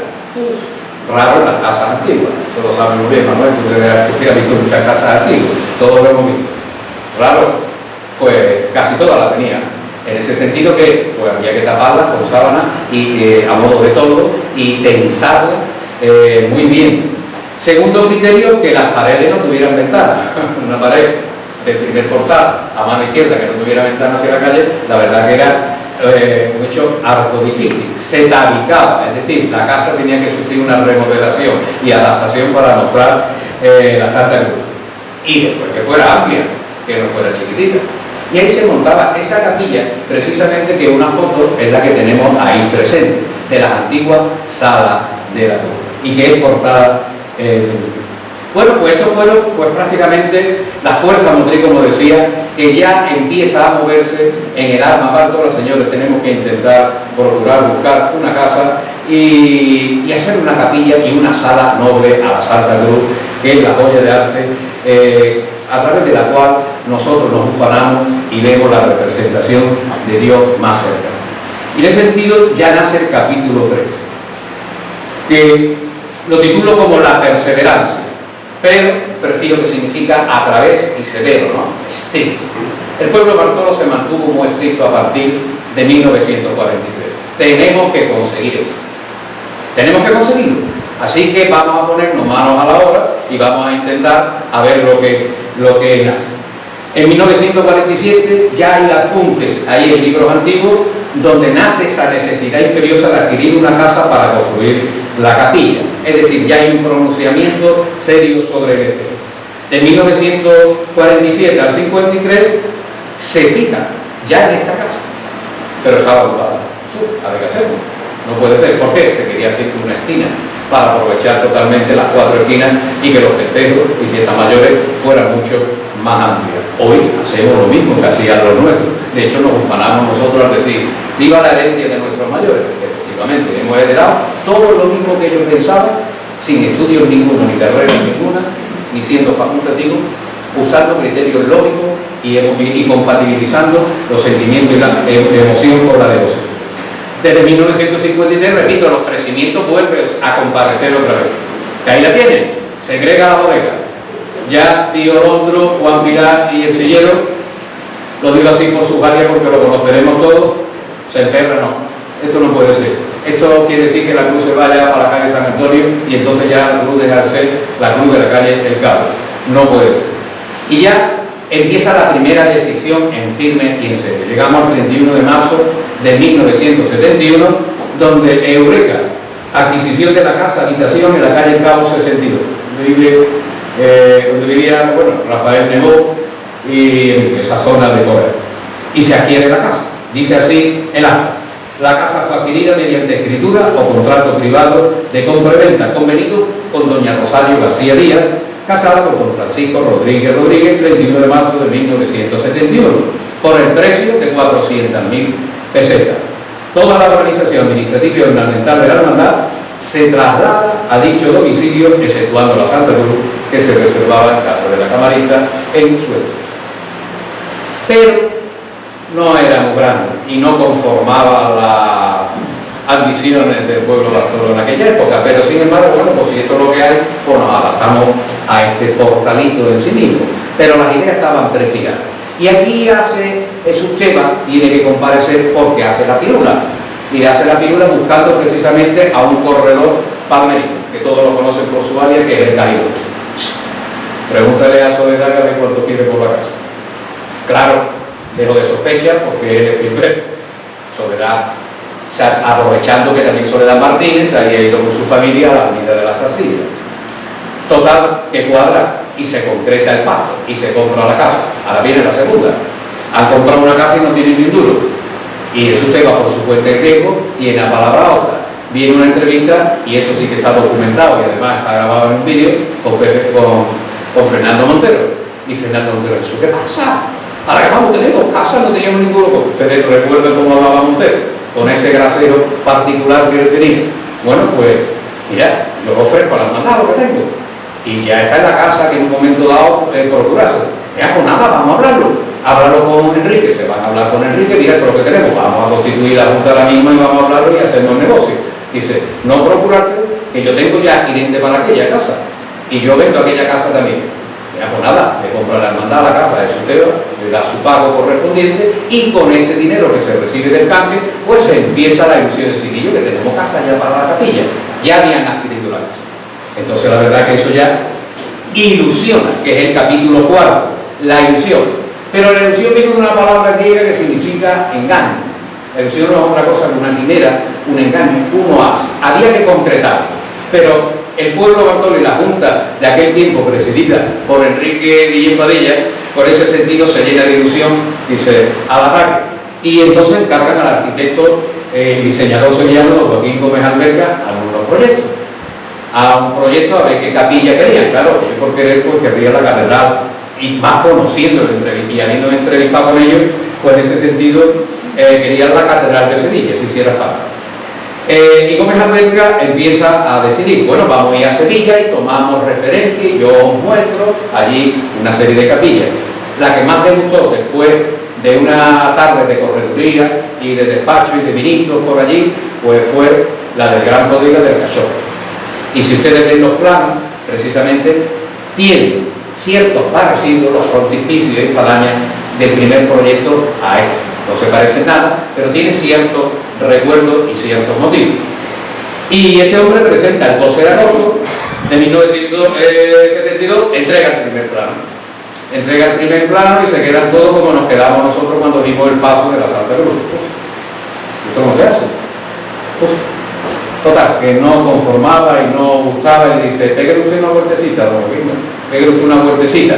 Raro en las casas antiguas. Eso lo saben muy bien, Manuel, usted ha visto muchas casas antiguas, todos lo hemos visto. Raro, pues casi todas las tenían. En ese sentido que pues, había que taparlas con sábana y a modo de toldo y tensarlas muy bien. Segundo criterio, que las paredes no tuvieran ventanas. Una pared del primer portal a mano izquierda que no tuviera ventana hacia la calle, la verdad que era un hecho harto difícil. Se tabicaba, es decir, la casa tenía que sufrir una remodelación y adaptación para mostrar la Santa Cruz. Y después que fuera amplia, que no fuera chiquitita. Y ahí se montaba esa capilla, precisamente que una foto es la que tenemos ahí presente, de las antiguas salas de la Cruz, y que es portada bueno, pues estos fueron pues prácticamente la fuerza motriz, como decía, que ya empieza a moverse en el alma Bártola. Señores, tenemos que intentar procurar buscar una casa y hacer una capilla y una sala noble a la Santa Cruz, que es la joya de arte a través de la cual nosotros nos ufanamos y vemos la representación de Dios más cercana. Y en ese sentido ya nace el capítulo 3, que lo titulo como la perseverancia, pero prefiero que significa a través y severo, ¿no? Estricto. El pueblo Bartolo se mantuvo muy estricto a partir de 1943. Tenemos que conseguir esto. Tenemos que conseguirlo. Así que vamos a ponernos manos a la obra y vamos a intentar a ver lo que nace. En 1947 ya hay apuntes ahí en libros antiguos donde nace esa necesidad imperiosa de adquirir una casa para construir la capilla. Es decir, ya hay un pronunciamiento serio sobre el efecto. De 1947 al 53 se fija ya en esta casa, pero estaba ocupada. Había que hacerlo. No puede ser. ¿Por qué? Se quería hacer una esquina para aprovechar totalmente las 4 esquinas y que los festejos y fiestas mayores fueran mucho más amplias. Hoy hacemos lo mismo que hacían los nuestros. De hecho, nos ufanamos nosotros al decir, viva la herencia de nuestros mayores. Efectivamente, hemos heredado todo lo mismo que ellos pensaban, sin estudios ninguno, ni carrera ninguna, ni siendo facultativos, usando criterios lógicos y compatibilizando los sentimientos y la emoción con la devoción. Desde 1953, repito, el ofrecimiento vuelve a comparecer otra vez. Que ahí la tienen, segrega la bodega. Ya tío Londro, Juan Pilar y el sillero, lo digo así por sus áreas porque lo conoceremos todos, se enterra, no. Esto no puede ser. Esto quiere decir que la cruz se vaya a la calle San Antonio y entonces ya la cruz deja de ser la cruz de la calle El Cabo. No puede ser. Y ya empieza la primera decisión en firme y en serio. Llegamos al 31 de marzo de 1971, donde Eureka, adquisición de la casa habitación en la calle Cabo 62, donde vivía, bueno, Rafael Nebot y en esa zona de Corea. Y se adquiere la casa. Dice así el acta: la casa fue adquirida mediante escritura o contrato privado de compra y venta convenido con doña Rosario García Díaz, casada con don Francisco Rodríguez Rodríguez, el 31 de marzo de 1971, por el precio de 400.000 pesetas. Toda la organización administrativa y ornamental de la hermandad se traslada a dicho domicilio, exceptuando la Santa Cruz, que se reservaba en casa de la camarista en Suecia. Pero no era muy grande y no conformaba las ambiciones del pueblo Bartolo en aquella época, pero sin embargo, bueno, pues si esto es lo que hay, pues nos adaptamos a este portalito en sí mismo, pero las ideas estaban prefijadas. Y aquí Esteban tiene que comparecer porque hace la pirula, y hace la pirula buscando precisamente a un corredor palmerino, que todos lo conocen por su área, que es el Caribe. Pregúntale a Soledad de cuánto quiere por la casa. Claro, dejo de sospecha porque él es primero. Soledad, aprovechando que también Soledad Martínez había ido con su familia a la Avenida de las Arcillas. Total, que cuadra y se concreta el pacto y se compra la casa. Ahora viene la segunda. Han comprado una casa y no tienen ni un duro. Y eso usted va por su cuenta de riesgo, tiene a palabra otra. Viene una entrevista y eso sí que está documentado y además está grabado en un vídeo con Fernando Montero. Y Fernando Montero, ¿eso qué pasa? Ahora que vamos a tener 2 casas, no teníamos ninguno. Ustedes recuerdan cómo hablaba Montero, con ese grasero particular que él tenía. Bueno, pues, mira, yo ofrezco la hermandad lo que tengo. Y ya está en la casa que en un momento dado procurase. Ya, pues nada, vamos a hablarlo. Háblalo con Enrique, se van a hablar con Enrique, mira esto es lo que tenemos, vamos a constituir la junta ahora mismo y vamos a hablarlo y hacernos negocio. Dice, no procurarse, que yo tengo ya adquirente para aquella casa. Y yo vendo aquella casa también. Ya, pues nada, le compra la hermandad a la casa de Esteban, le da su pago correspondiente y con ese dinero que se recibe del cambio, pues se empieza la ilusión de Chiquillo, que tenemos casa ya para la capilla. Ya habían adquirido la casa. Entonces la verdad que eso ya ilusiona, que es el capítulo 4, la ilusión. Pero la ilusión viene de una palabra griega que significa engaño. La ilusión no es otra cosa que una quimera, un engaño, uno hace. Había que concretar, pero el pueblo Bartolo y la Junta de aquel tiempo, presidida por Enrique Guillén Padilla, por ese sentido se llena de ilusión, dice, al ataque. Y entonces encargan al arquitecto, diseñador sevillano, Joaquín Gómez Alberga, algunos proyectos. A un proyecto a ver qué capilla querían, claro, ellos por querer pues querrían la catedral, y más conociéndolo y habiéndome entrevistado con ellos, pues en ese sentido querían la catedral de Sevilla, si hiciera falta. Y Gómez Alberga empieza a decidir, bueno, vamos a ir a Sevilla y tomamos referencia y yo os muestro allí una serie de capillas. La que más me gustó después de una tarde de correduría y de despacho y de ministros por allí, pues fue la del Gran Rodríguez del Cachorro. Y si ustedes ven los planos, precisamente tienen ciertos parecidos, los frontispicios y espadañas del primer proyecto a este. No se parecen nada, pero tiene ciertos recuerdos y ciertos motivos. Y este hombre presenta el 12 de agosto de 1972, entrega el primer plano. Entrega el primer plano y se quedan todos como nos quedamos nosotros cuando vimos el paso de la Santa Cruz. ¿Esto cómo se hace? Total, que no conformaba y no gustaba, y le dice, pégale usted una huertecita, don Joaquín, pégale usted una huertecita.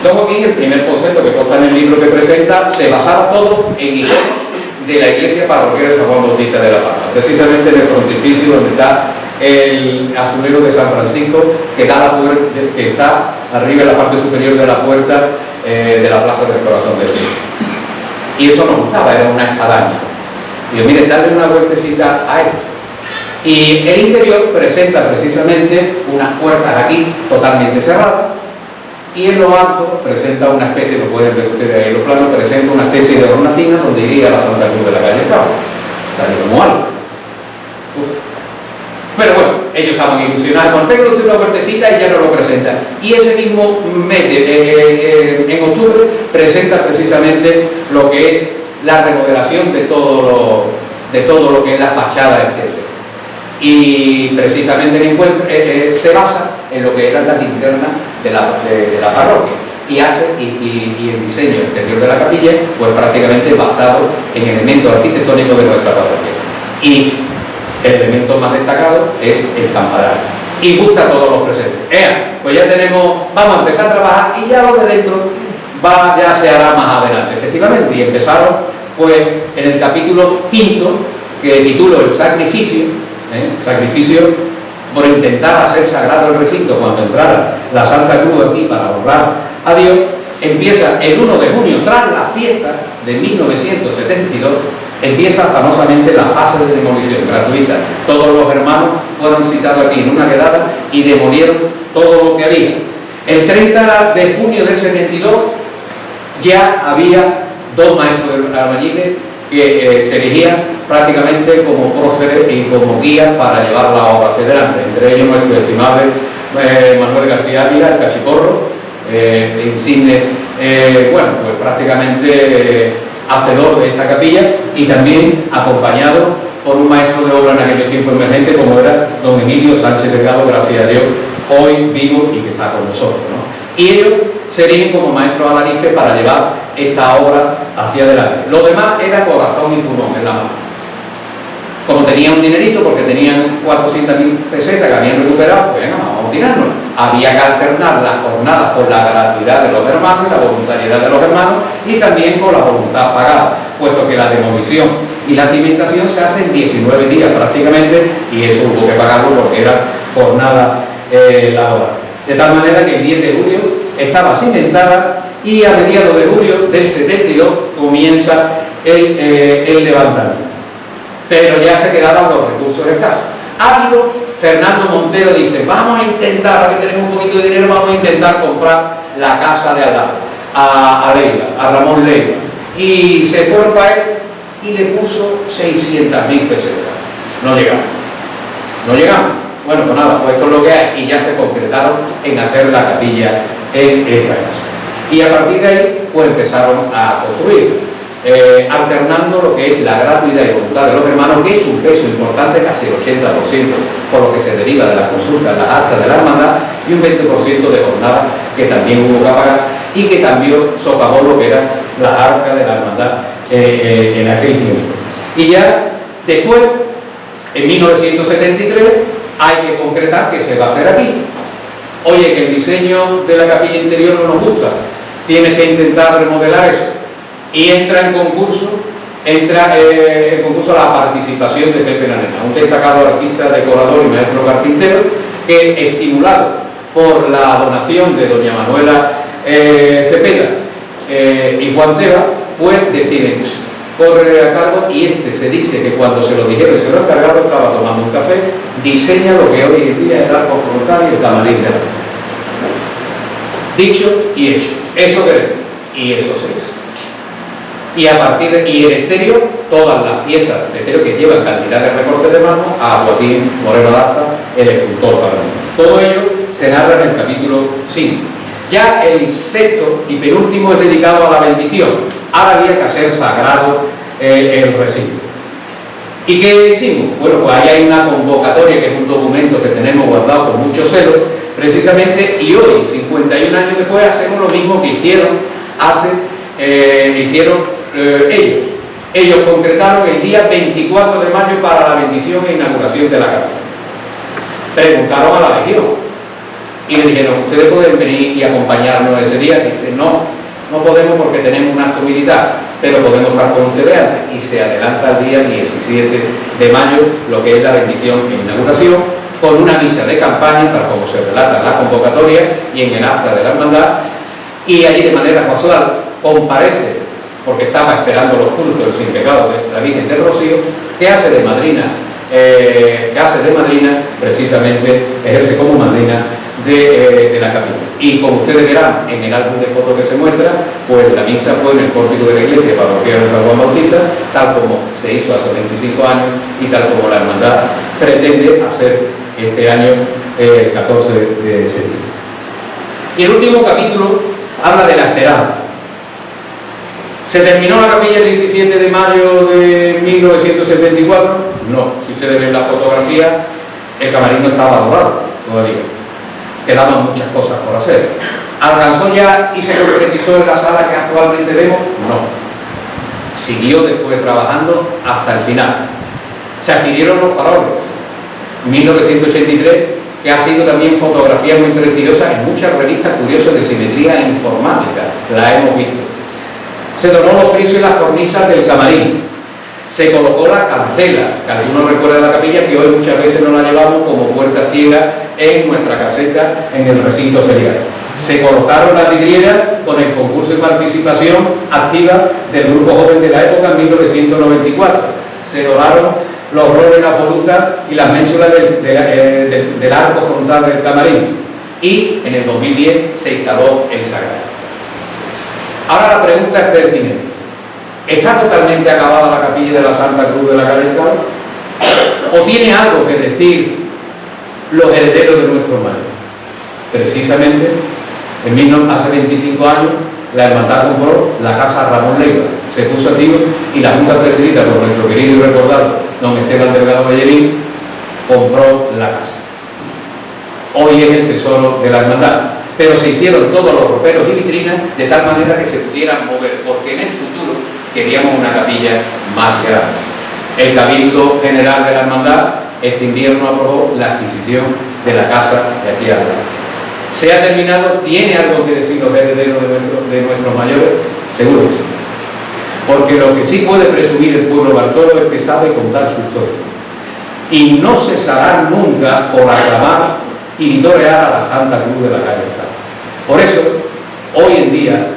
Don Joaquín, el primer concepto que consta en el libro que presenta, se basaba todo en iconos de la iglesia parroquial de San Juan Bautista de la Palma, precisamente en el frontispicio donde está el azulero de San Francisco, que está arriba en la parte superior de la puerta de la Plaza del Corazón de Jesús. Y eso nos gustaba, era una espadaña. Y yo, mire, darle una vueltecita a esto. Y el interior presenta precisamente unas puertas aquí totalmente cerradas, y en lo alto presenta una especie, lo pueden ver ustedes ahí en los planos, presenta una especie de hornacina donde iría la Santa Cruz de la calle Cabo, tal y como algo. Pero bueno, ellos estaban ilusionados con pégale usted una puertecita y ya no lo presentan. Y ese mismo mes, en octubre, presenta precisamente lo que es la remodelación de todo lo que es la fachada exterior. Y precisamente se basa en lo que eran las linternas de la parroquia y el diseño exterior de la capilla pues prácticamente basado en elementos arquitectónicos de nuestra parroquia. Y el elemento más destacado es el campanario y gusta a todos los presentes. Pues ya vamos a empezar a trabajar y ya lo de dentro ya se hará más adelante, efectivamente. Y empezaron pues en el capítulo 5, que titulo el sacrificio por intentar hacer sagrado el recinto cuando entrara la Santa Cruz aquí para honrar a Dios. Empieza el 1 de junio, tras la fiesta de 1972, empieza famosamente la fase de demolición gratuita. Todos los hermanos fueron citados aquí en una quedada y demolieron todo lo que había. El 30 de junio del 72 ya había dos maestros de albañiles que se elegían prácticamente como próceres y como guías para llevar la obra hacia adelante. Entre ellos nuestro estimable Manuel García Ávila, el cachiporro, insigne, pues prácticamente hacedor de esta capilla, y también acompañado por un maestro de obra en aquellos tiempos emergente como era don Emilio Sánchez Delgado, gracias a Dios, hoy vivo y que está con nosotros, ¿no? Y ellos se eligen como maestros alarife para llevar esta obra hacia adelante. Lo demás era corazón y pulmón en la mano. Como tenían un dinerito, porque tenían 400.000 pesetas que habían recuperado, pues venga, vamos a tirarnos. Había que alternar las jornadas con la gratuidad de los hermanos y la voluntariedad de los hermanos, y también con la voluntad pagada, puesto que la demolición y la cimentación se hacen 19 días prácticamente, y eso hubo que pagarlo porque era jornada laboral. De tal manera que el 10 de julio estaba cimentada y a mediados de julio del 72 comienza el levantamiento. Pero ya se quedaban los recursos escasos. Fernando Montero dice, vamos a intentar, ahora que tenemos un poquito de dinero, vamos a intentar comprar la casa de al lado, a Leila, a Ramón Leila. Y se fue para él y le puso 600.000 pesetas. No llegamos. Bueno, pues nada, pues esto es lo que hay, y ya se concretaron en hacer la capilla en esta casa. Y a partir de ahí, pues empezaron a construir, alternando lo que es la gratuidad y voluntad de los hermanos, que es un peso importante, casi el 80%, por lo que se deriva de la consulta, las actas de la hermandad, y un 20% de jornada que también hubo que pagar y que también socavó lo que era la arca de la hermandad en aquel tiempo. Y ya después, en 1973, hay que concretar que se va a hacer aquí. Oye, que el diseño de la capilla interior no nos gusta, tienes que intentar remodelar eso. Y entra en concurso la participación de Pepe Laneta, un destacado artista, decorador y maestro carpintero, que, estimulado por la donación de doña Manuela Cepeda y Juan Teba, pues deciden correr a cargo, y se dice que cuando se lo dijeron y se lo encargaron, estaba tomando un café, diseña lo que hoy en día es el arco frontal y el camarín de la casa. Dicho y hecho, eso queremos, y eso se hizo. Y a partir de el exterior, todas las piezas de exterior que llevan cantidad de recortes de mano, a Joaquín Moreno Daza, el escultor para mí. Todo ello se narra en el capítulo 5. Ya el sexto y penúltimo es dedicado a la bendición. Ahora había que hacer sagrado el recinto. ¿Y qué hicimos? Bueno, pues ahí hay una convocatoria, que es un documento que tenemos guardado con mucho celo, precisamente, y hoy, 51 años después, hacemos lo mismo que hicieron ellos. Ellos concretaron el día 24 de mayo para la bendición e inauguración de la capilla. Preguntaron a la Legión, y le dijeron, ustedes pueden venir y acompañarnos ese día. Dice, no, no podemos porque tenemos un acto militar, pero podemos estar con ustedes antes. Y se adelanta al día 17 de mayo, lo que es la bendición e inauguración, con una misa de campaña, tal como se relata en la convocatoria y en el acta de la hermandad, y allí de manera casual comparece, porque estaba esperando los cultos del sin pecado de la Virgen del Rocío, que hace de madrina, precisamente ejerce como madrina de la capilla. Y como ustedes verán en el álbum de fotos que se muestra, pues la misa fue en el pórtico de la iglesia parroquial de San Juan Bautista, tal como se hizo hace 25 años y tal como la hermandad pretende hacer este año 14 de septiembre. Y el último capítulo habla de la esperanza. ¿Se terminó la capilla el 17 de mayo de 1974? No. Si ustedes ven la fotografía, el camarín no estaba adorado todavía. Quedaban muchas cosas por hacer. ¿Alcanzó ya y se concretizó en la sala que actualmente vemos? No. Siguió después trabajando hasta el final. Se adquirieron los faroles. 1983, que ha sido también fotografía muy prestigiosa en muchas revistas curiosas de simetría informática. La hemos visto. Se donó los frisos y las cornisas del camarín. Se colocó la cancela, que algunos recuerdan la capilla, que hoy muchas veces no la llevamos como puerta ciega en nuestra caseta en el recinto ferial. Se colocaron las vidrieras con el concurso de participación activa del grupo joven de la época en 1994. Se donaron los roles, las volutas y las ménsulas del arco frontal del camarín. Y en el 2010 se instaló el sagrario. Ahora la pregunta es pertinente. ¿Está totalmente acabada la capilla de la Santa Cruz de la Calle Estado? ¿O tiene algo que decir los herederos de nuestros mayores? Precisamente, hace 25 años, la hermandad compró la casa Ramón Leiva, se puso activo y la Junta presidida por nuestro querido y recordado don Esteban Delgado Bellerín compró la casa. Hoy es el tesoro de la hermandad, pero se hicieron todos los roperos y vitrinas de tal manera que se pudieran mover, porque en el futuro queríamos una capilla más grande. El Cabildo General de la Hermandad este invierno aprobó la adquisición de la casa de aquí al lado. ¿Se ha terminado? ¿Tiene algo que decir los herederos de nuestros mayores? Seguro que sí. Porque lo que sí puede presumir el pueblo Bartolo es que sabe contar su historia. Y no cesará nunca por aclamar y vitorear a la Santa Cruz de la Calle Estado. Por eso, hoy en día,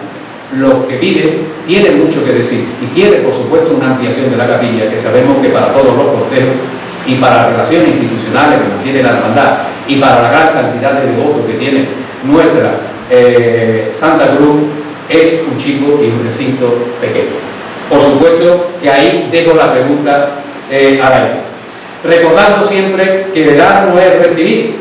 los que viven tienen mucho que decir y quieren, por supuesto, una ampliación de la capilla, que sabemos que para todos los cortejos y para las relaciones institucionales que mantiene la hermandad y para la gran cantidad de devotos que tiene nuestra Santa Cruz, es un chico y un recinto pequeño. Por supuesto que ahí dejo la pregunta a la gente. Recordando siempre que de dar no es recibir,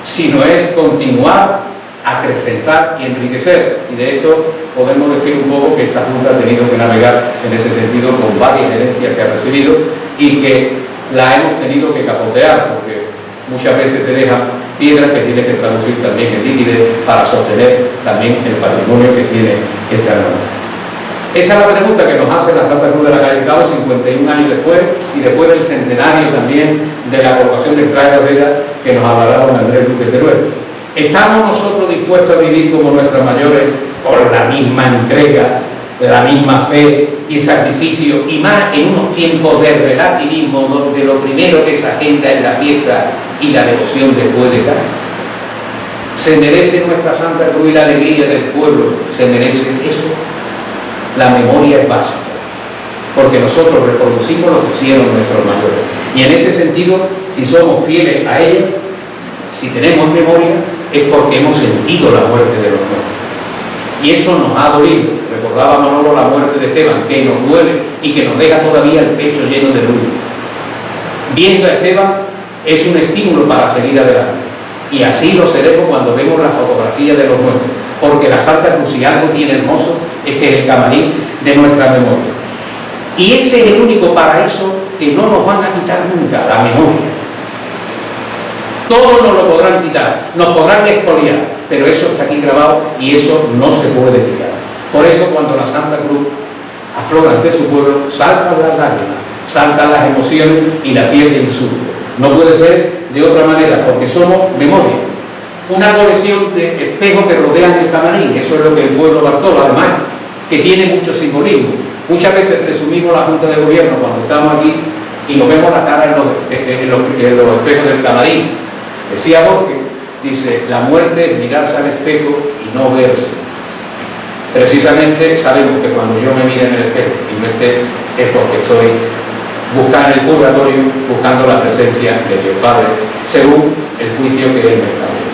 sino es continuar, acrecentar y enriquecer. Y de hecho podemos decir un poco que esta Junta ha tenido que navegar en ese sentido con varias herencias que ha recibido y que la hemos tenido que capotear, porque muchas veces te dejan piedras que tienes que traducir también en liquidez para sostener también el patrimonio que tiene esta hermandad. Esa es la pregunta que nos hace la Santa Cruz de la Calle Cao 51 años después, y después del centenario también de la colocación del Traje de Vega, que nos hablará don Andrés Luque Teruel. ¿Estamos nosotros dispuestos a vivir como nuestros mayores, con la misma entrega, la misma fe y sacrificio, y más en unos tiempos de relativismo donde lo primero que se agenda es la fiesta y la devoción después de cada? ¿Se merece nuestra Santa Cruz y la alegría del pueblo? ¿Se merece eso? La memoria es básica, porque nosotros reproducimos lo que hicieron nuestros mayores. Y en ese sentido, si somos fieles a ella, si tenemos memoria, es porque hemos sentido la muerte de los nuestros. Y eso nos ha dolido. Recordaba Manolo la muerte de Esteban, que nos duele y que nos deja todavía el pecho lleno de luz. Viendo a Esteban es un estímulo para seguir adelante. Y así lo seremos cuando vemos la fotografía de los nuestros. Porque la Santa Cruz, si algo tiene hermoso, es que es el camarín de nuestra memoria. Y ese es el único paraíso que no nos van a quitar nunca, la memoria. Todos nos lo podrán quitar, nos podrán expoliar, pero eso está aquí grabado y eso no se puede quitar. Por eso cuando la Santa Cruz aflora ante su pueblo, saltan las lágrimas, saltan las emociones y la piel de insulto. No puede ser de otra manera, porque somos memoria, una colección de espejos que rodean el camarín. Eso es lo que el pueblo Bartolo, además, que tiene mucho simbolismo. Muchas veces presumimos la Junta de Gobierno cuando estamos aquí y nos vemos la cara en los espejos del camarín. Decía Borges, dice, la muerte es mirarse al espejo y no verse. Precisamente sabemos que cuando yo me mire en el espejo y no esté, es porque estoy buscando el purgatorio, buscando la presencia de Dios Padre, según el juicio que Él me establece.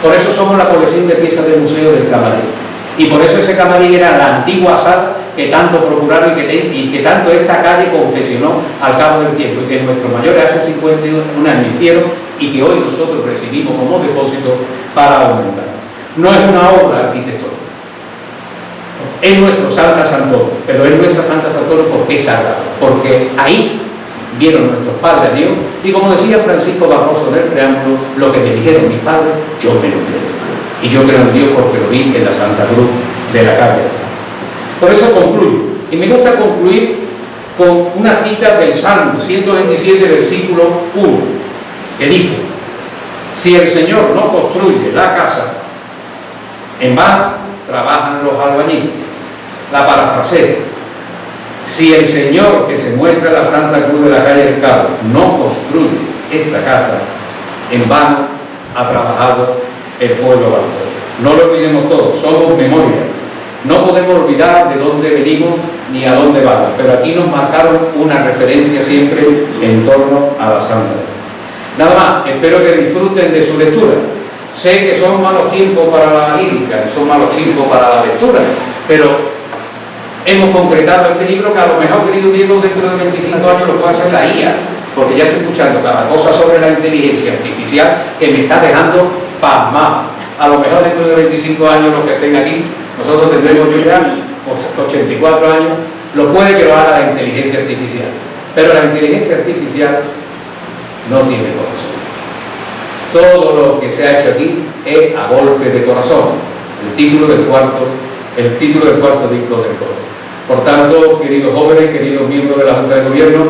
Por eso somos la colección de piezas del Museo del Camarín. Y por eso ese camarín era la antigua sala que tanto procuraron y que tanto esta calle confesionó al cabo del tiempo, y que nuestros mayores hace 51 años hicieron, y que hoy nosotros recibimos como depósito para aumentar. No es una obra arquitectónica. Es nuestro Santa Santoro, pero es nuestra Santa Santoro porque es sagrado, porque ahí vieron nuestros padres a Dios, y como decía Francisco Barroso en el preámbulo, lo que me dijeron mis padres, yo me lo creo. Y yo creo en Dios porque lo vi en la Santa Cruz de la calle. Por eso concluyo. Y me gusta concluir con una cita del Salmo 127, versículo 1, que dice, si el Señor no construye la casa, en vano trabajan los albañiles. La parafraseo. Si el Señor que se muestra en la Santa Cruz de la calle del Cabo no construye esta casa, en vano ha trabajado el pueblo Bartolo. No lo olvidemos todos, somos memoria. No podemos olvidar de dónde venimos ni a dónde vamos, pero aquí nos marcaron una referencia siempre en torno a la Santa Cruz. Nada más, espero que disfruten de su lectura. Sé que son malos tiempos para la lírica, son malos tiempos para la lectura, pero hemos concretado este libro que a lo mejor, querido Diego, dentro de 25 años lo puede hacer la IA, porque ya estoy escuchando cada cosa sobre la inteligencia artificial que me está dejando pasmado. A lo mejor dentro de 25 años los que estén aquí, nosotros tendremos yo ya 84 años, lo puede que lo haga la inteligencia artificial, pero la inteligencia artificial no tiene corazón. Todo lo que se ha hecho aquí es a golpe de corazón. El título del cuarto disco del coro. Por tanto, queridos jóvenes, queridos miembros de la Junta de Gobierno,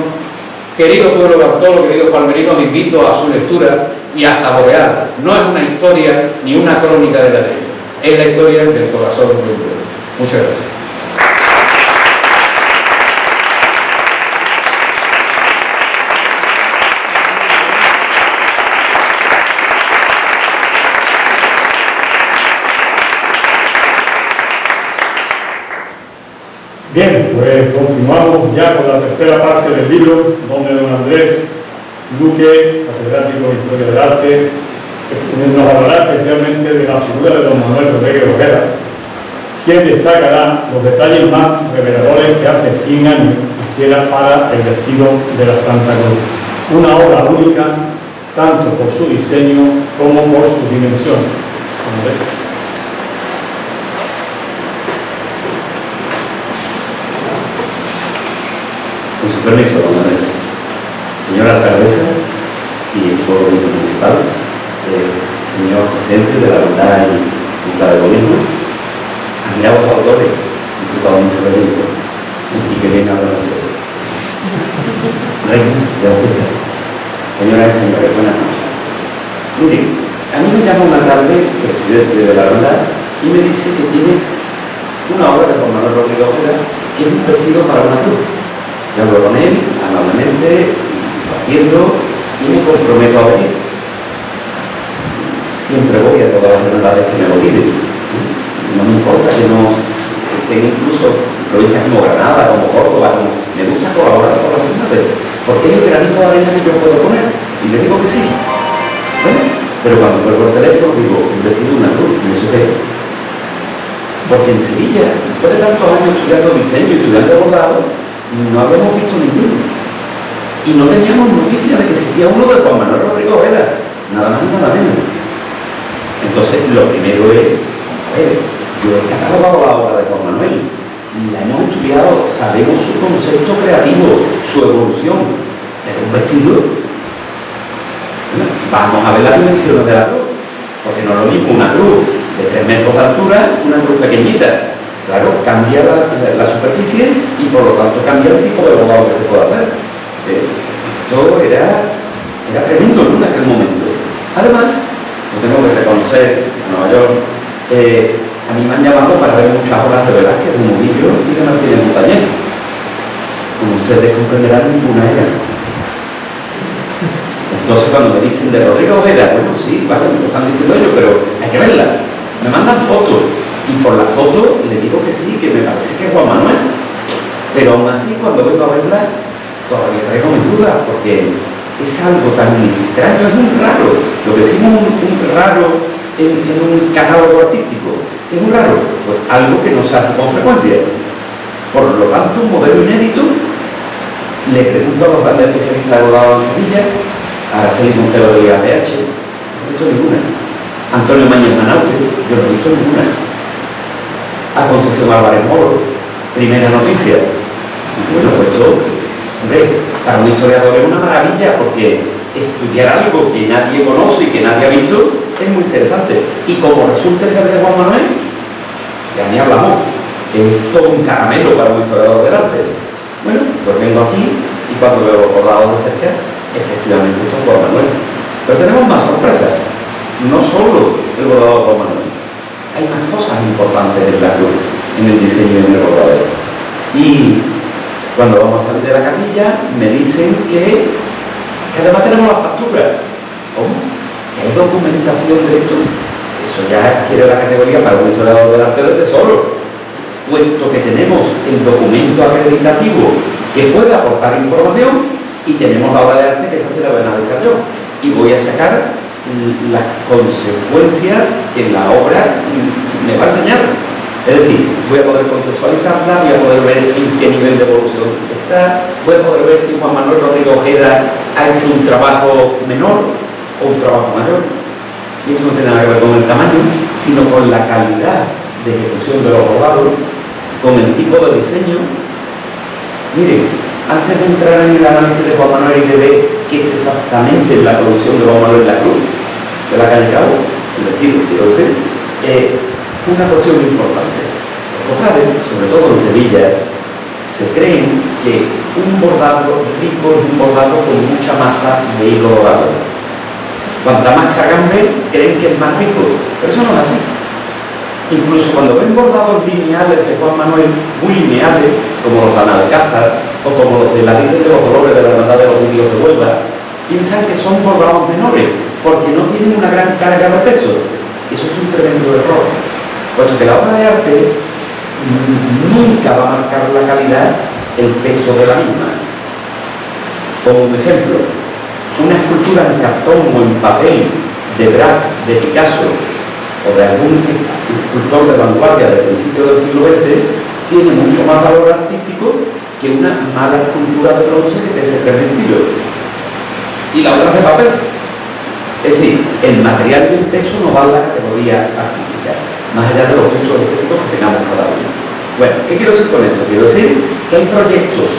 querido pueblo Bartolo, queridos palmerinos, os invito a su lectura y a saborearla. No es una historia ni una crónica de la ley, es la historia del corazón del pueblo. Muchas gracias. Bien, pues continuamos ya con la tercera parte del libro, donde don Andrés Luque, catedrático de Historia del Arte, nos hablará especialmente de la figura de don Manuel Rodríguez Ojeda, quien destacará los detalles más reveladores que hace 100 años hiciera para el vestido de la Santa Cruz. Una obra única, tanto por su diseño como por sus dimensiones. Con su permiso, don Manuel. Señora alcaldesa y el foro municipal, señor presidente de la Junta y Junta de Gobierno, admirados autores, disfrutado mucho del libro y que viene a hablar de todo. Reina de la fiesta, señoras y señores, buenas noches. Miren, a mí me llama una tarde el presidente de la Junta y me dice que tiene una obra de Juan Manuel Rodríguez Ojeda que es un vestido para una cruz. Yo hablo con él, amablemente, partiendo, y me comprometo a venir. Siempre voy a todas las reuniones que me lo piden. No me importa que no estén incluso provincias como Granada, como Córdoba, como... me gusta colaborar con las ciudades, porque es el granito de arena que yo puedo poner. Y le digo que sí. Bueno, pero cuando vuelvo al teléfono digo, un vestido, una cruz, y eso qué. Porque en Sevilla, después de tantos años estudiando diseño y estudiando bordado, no habíamos visto ninguno. Y no teníamos noticia de que existía uno de Juan Manuel Rodríguez Ojeda, nada más y nada menos. Entonces, lo primero es, a ver, yo he catalogado la obra de Juan Manuel, la hemos estudiado, sabemos su concepto creativo, su evolución, pero un vestido, bueno, vamos a ver las dimensiones de la cruz, porque no es lo mismo una cruz de 3 metros de altura, una cruz pequeñita. Claro, cambia la superficie y por lo tanto cambia el tipo de bordado que se puede hacer. Esto era tremendo, ¿no?, en aquel momento. Además, Lo tengo que reconocer, en Nueva York, a mí me han llamado para ver muchas obras de Velázquez, de Murillo y de Martínez Montañés. Como ustedes comprenderán, ninguna era. Entonces cuando me dicen de Rodrigo Ojeda, bueno, sí, vale, me lo están diciendo ellos, pero hay que verla. Me mandan fotos y por la foto le digo que sí, que me parece que es Juan Manuel. Pero aún así, cuando vengo a verla, todavía traigo mis dudas, porque es algo tan extraño, es un raro. Lo que decimos un raro en un catálogo artístico, ¿qué es un raro? Pues algo que no se hace con frecuencia. Por lo tanto, un modelo inédito. Le pregunto a los grandes especialistas de bordado en Sevilla, a Araceli Montero de IAPH, no he visto ninguna. Antonio Mañez Manaute, yo no he visto ninguna. A Concepción Álvarez Moro, primera noticia. Bueno, pues esto, hombre, para un historiador es una maravilla, porque estudiar algo que nadie conoce y que nadie ha visto es muy interesante. Y como resulte ser de Juan Manuel, ya ni hablamos, es todo un caramelo para un historiador del arte. Bueno, pues vengo aquí y cuando veo los bordados de cerca, efectivamente esto es Juan Manuel. Pero tenemos más sorpresas. No solo el bordado de Juan Manuel. Hay más cosas importantes en la cruz, en el diseño y en el bordado. Y cuando vamos a salir de la capilla, me dicen que además tenemos la factura. ¿Cómo? ¿Que hay documentación de esto? Eso ya adquiere la categoría para un historiador del arte del tesoro, puesto que tenemos el documento acreditativo que puede aportar información y tenemos la obra de arte que esa se la voy a analizar yo y voy a sacar las consecuencias que la obra me va a enseñar. Es decir, voy a poder contextualizarla, voy a poder ver en qué nivel de evolución está, voy a poder ver si Juan Manuel Rodrigo Ojeda ha hecho un trabajo menor o un trabajo mayor. Y esto no tiene nada que ver con el tamaño, sino con la calidad de ejecución de los bordados, con el tipo de diseño. Miren, antes de entrar en el análisis de Juan Manuel y de ver qué es exactamente la producción de Juan Manuel La Cruz, de la calle Cabo, el vestido, quiero decir, una cuestión importante. Los cofrades, sobre todo en Sevilla, se creen que un bordado rico es un bordado con mucha masa de hilo dorado. Cuanta más cagambre, creen que es más rico, pero eso no es así. Incluso cuando ven bordados lineales de Juan Manuel, muy lineales, como los de Analcázar o como los de la Virgen de los Dolores de la Hermandad de los Judíos de Huelva, piensan que son bordados menores, porque no tienen una gran carga de peso. Eso es un tremendo error, puesto que la obra de arte nunca va a marcar la calidad el peso de la misma. Como un ejemplo, una escultura en cartón o en papel de Braque, de Picasso o de algún escultor de vanguardia del principio del siglo XX tiene mucho más valor artístico que una mala escultura de bronce que pese 3.000 kilos. Y la otra es de papel. Es decir, el material y el peso no va a la categoría artística, más allá de los usos estéticos que tengamos cada uno. Bueno, ¿qué quiero decir con esto? Quiero decir que hay proyectos,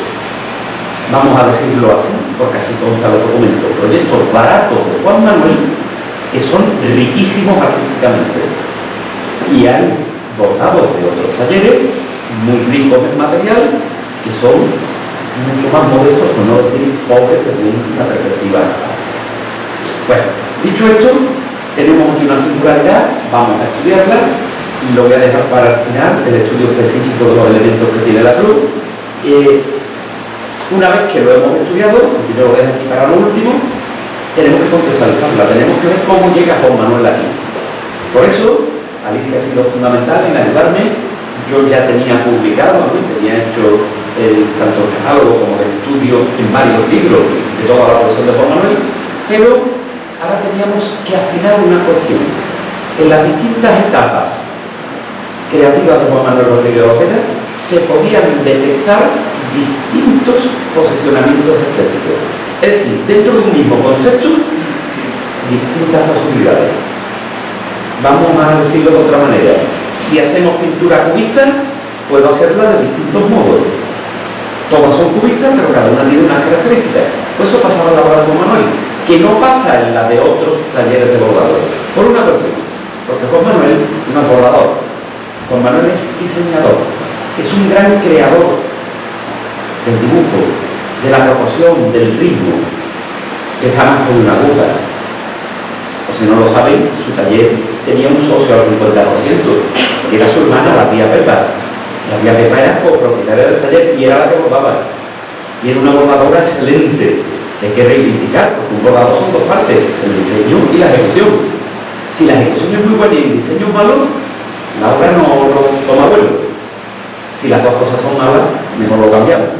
vamos a decirlo así, porque así consta el documento, proyectos baratos de Juan Manuel que son riquísimos artísticamente. Y hay bordados de otros talleres muy ricos en material que son mucho más modestos, por no decir pobres desde una perspectiva artística. Bueno, dicho esto, tenemos aquí una singularidad, vamos a estudiarla y lo voy a dejar para el final, el estudio específico de los elementos que tiene la cruz. Una vez que lo hemos estudiado, y yo lo dejo aquí para lo último, tenemos que contextualizarla, tenemos que ver cómo llega Juan Manuel aquí. Por eso, Alicia ha sido fundamental en ayudarme. Yo ya tenía publicado, tenía hecho tanto el catálogo como el estudio en varios libros de toda la producción de Juan Manuel, pero ahora teníamos que afinar una cuestión. En las distintas etapas creativas de Juan Manuel Rodríguez Ojeda se podían detectar distintos posicionamientos estéticos. Es decir, dentro de un mismo concepto, distintas posibilidades. Vamos a decirlo de otra manera. Si hacemos pintura cubista, puedo hacerla de distintos modos. Todas son cubistas, pero cada una tiene unas características. Pues eso pasaba en la obra de Juan Manuel, que no pasa en la de otros talleres de bordado. Por una cuestión, porque Juan Manuel no es bordador. Juan Manuel es diseñador. Es un gran creador del dibujo, de la proporción, del ritmo, que jamás con una aguja. O Por si no lo saben, su taller tenía un socio al 50%, que era su hermana, la tía Pepa. La tía Pepa era copropietaria del taller y era la que bordaba. Y era una bordadora excelente, que hay que reivindicar, porque un bordado son dos partes, el diseño y la ejecución. Si la ejecución es muy buena y el diseño es malo, la obra no lo toma vuelo. Si las dos cosas son malas, mejor lo cambiamos.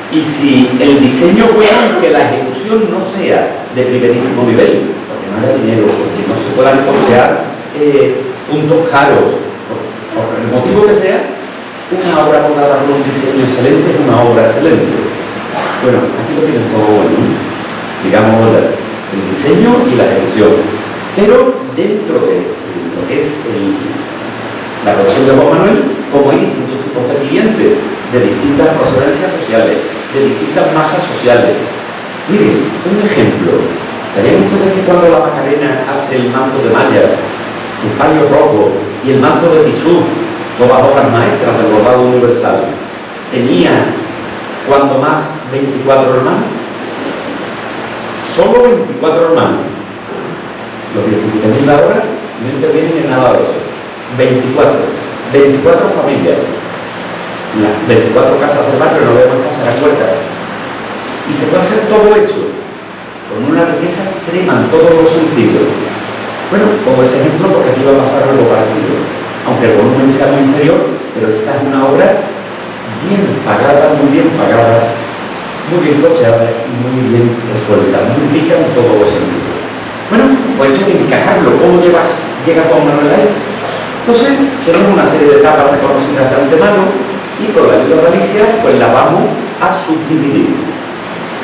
Y si el diseño es bueno, aunque la ejecución no sea de primerísimo nivel, porque no haya dinero, porque no se puedan costear puntos caros, por el motivo que sea, una obra bordada con un diseño excelente es una obra excelente. Bueno, aquí lo tienen todo bueno, ¿no? Digamos, el diseño y la ejecución. Pero dentro de lo que es la producción de Juan Manuel, como hay distintos tipos de clientes, de distintas procedencias sociales, de distintas masas sociales. Miren, un ejemplo. ¿Sabían ustedes que cuando la Macarena hace el manto de malla, el palio rojo y el manto de tisú, todas obras maestras del bordado universal, tenía cuando más 24 hermanos? Solo 24 hermanos. Los 17.000 de ahora no intervienen en nada de eso. 24 familias. Las 24 casas del barrio, no vemos casas, eran huertas. Y se puede hacer todo eso con una riqueza extrema en todos los sentidos. Bueno, pongo ese ejemplo porque aquí va a pasar algo parecido. Aunque el volumen sea muy inferior, pero esta es una obra bien pagada, muy bien costeada y muy bien resuelta, muy rica en todos los sentidos. Bueno, pues esto hay que encajarlo. ¿Cómo llega Juan Manuel ahí? Entonces, tenemos una serie de etapas reconocidas de antemano y con la ayuda de Alicia, pues la vamos a subdividir.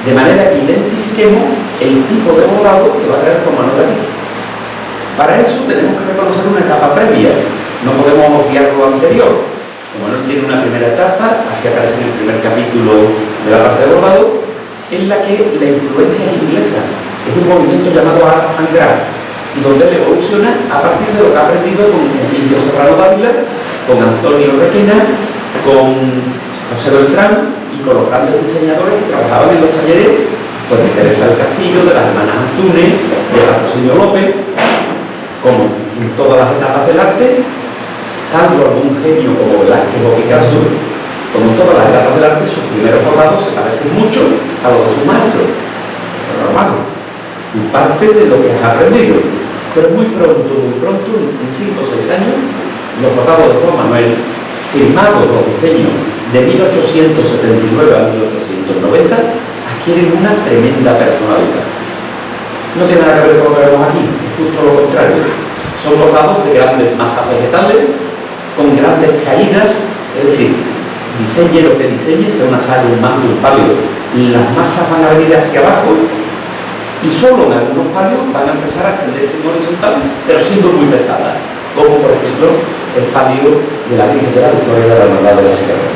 De manera que identifiquemos el tipo de bordado que va a traer Juan Manuel aquí. Para eso tenemos que reconocer una etapa previa. No podemos obviar lo anterior. Como no tiene una primera etapa, así aparece en el primer capítulo de la parte de bordado, en la que la influencia es inglesa. Es un movimiento llamado Art and Craft, y donde él evoluciona a partir de lo que ha aprendido con Emilio Serrano Dávila, con Antonio Requena, con José Beltrán y con los grandes diseñadores que trabajaban en los talleres pues, de Teresa del Castillo, de las hermanas Antunes, de Patrocinio López. Como en todas las etapas del arte, salvo algún genio como Velázquez o Picasso, como en todas las etapas del arte, sus primeros bordados se parecen mucho a los de sus maestros. Es normal, y parte de lo que has aprendido. Pero muy pronto, en 5 o 6 años, los bordados de Juan Manuel, firmados los diseños de 1879 a 1890, adquieren una tremenda personalidad. No tiene nada que ver con lo que vemos aquí, es justo lo contrario. Son bordados de grandes masas vegetales, con grandes caídas, es decir, diseñe lo que diseñe, sea una sal, un manto, un palio, las masas van a venir hacia abajo y solo en algunos palios van a empezar a extenderse en horizontal, pero siendo muy pesadas, como por ejemplo el palio de la Virgen de la Victoria de la Hermandad de la Sierra,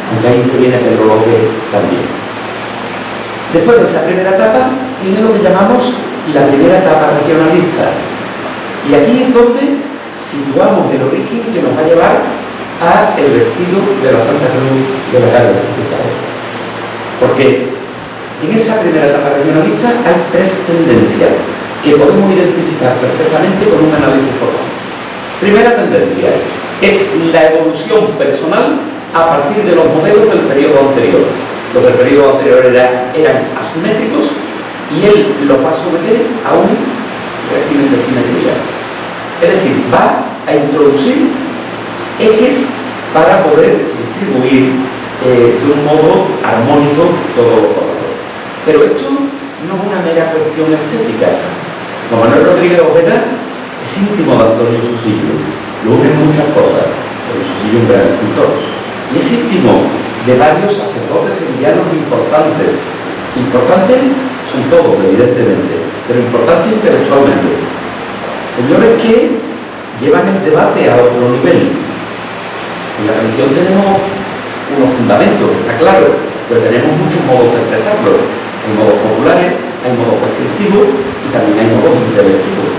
aunque ahí interviene Pedro López también. Después de esa primera etapa, tiene lo que llamamos la primera etapa regionalista. Y aquí es donde situamos el origen que nos va a llevar a el vestido de la Santa Cruz de la Calle de Jesús. Porque en esa primera etapa regionalista hay 3 tendencias que podemos identificar perfectamente con un análisis formal. Primera tendencia es la evolución personal a partir de los modelos del periodo anterior. Los del periodo anterior eran asimétricos y él los va a someter a un régimen de simetría. Es decir, va a introducir ejes para poder distribuir de un modo armónico todo lo formador. Pero esto no es una mera cuestión estética. Juan Manuel Rodríguez Ojeda es íntimo de Antonio Susillo, lo unen muchas cosas, Antonio Susillo es un gran escultor, y es íntimo de varios sacerdotes sevillanos importantes. Importantes son todos, evidentemente, pero importantes intelectualmente. Señores que llevan el debate a otro nivel. En la religión tenemos unos fundamentos, está claro, pero tenemos muchos modos de expresarlo. Hay modos populares, hay modos descriptivos y también hay modos intelectivos.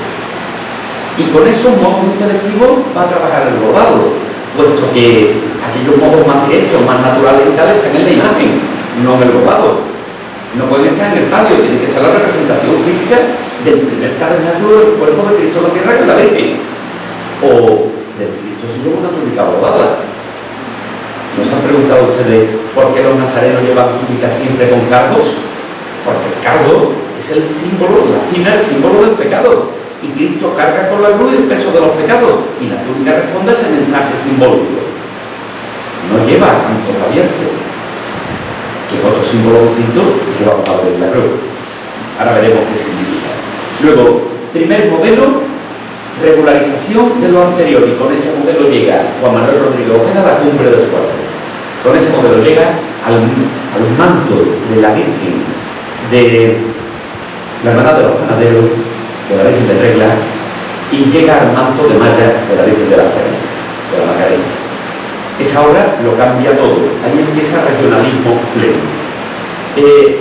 Y con esos modos intelectivos va a trabajar el bordado, puesto que aquellos modos más directos, más naturales y tal, están en la imagen, no en el bordado. No pueden estar en el patio, tiene que estar la representación física del primer tabernáculo del cuerpo de Cristo en la tierra, que es la Virgen, o del Cristo sin una túnica bordada. ¿Nos han preguntado ustedes por qué los nazarenos llevan túnica siempre con cardos? Porque el cardo es el símbolo, la espina, el símbolo del pecado. Y Cristo carga con la cruz el peso de los pecados. Y la túnica responde a ese mensaje simbólico. No lleva cantos abiertos, que es otro símbolo distinto que vamos a ver en la cruz. Ahora veremos qué significa. Luego, primer modelo, regularización de lo anterior, y con ese modelo llega Juan Manuel Rodríguez Ojeda a la cumbre del fuerte. Con ese modelo llega al manto de la Virgen de la Hermandad de los Panaderos, de la Virgen de Regla, y llega al manto de malla de la Virgen de la Esperanza, de la Macarena. Esa obra lo cambia todo, ahí empieza regionalismo pleno.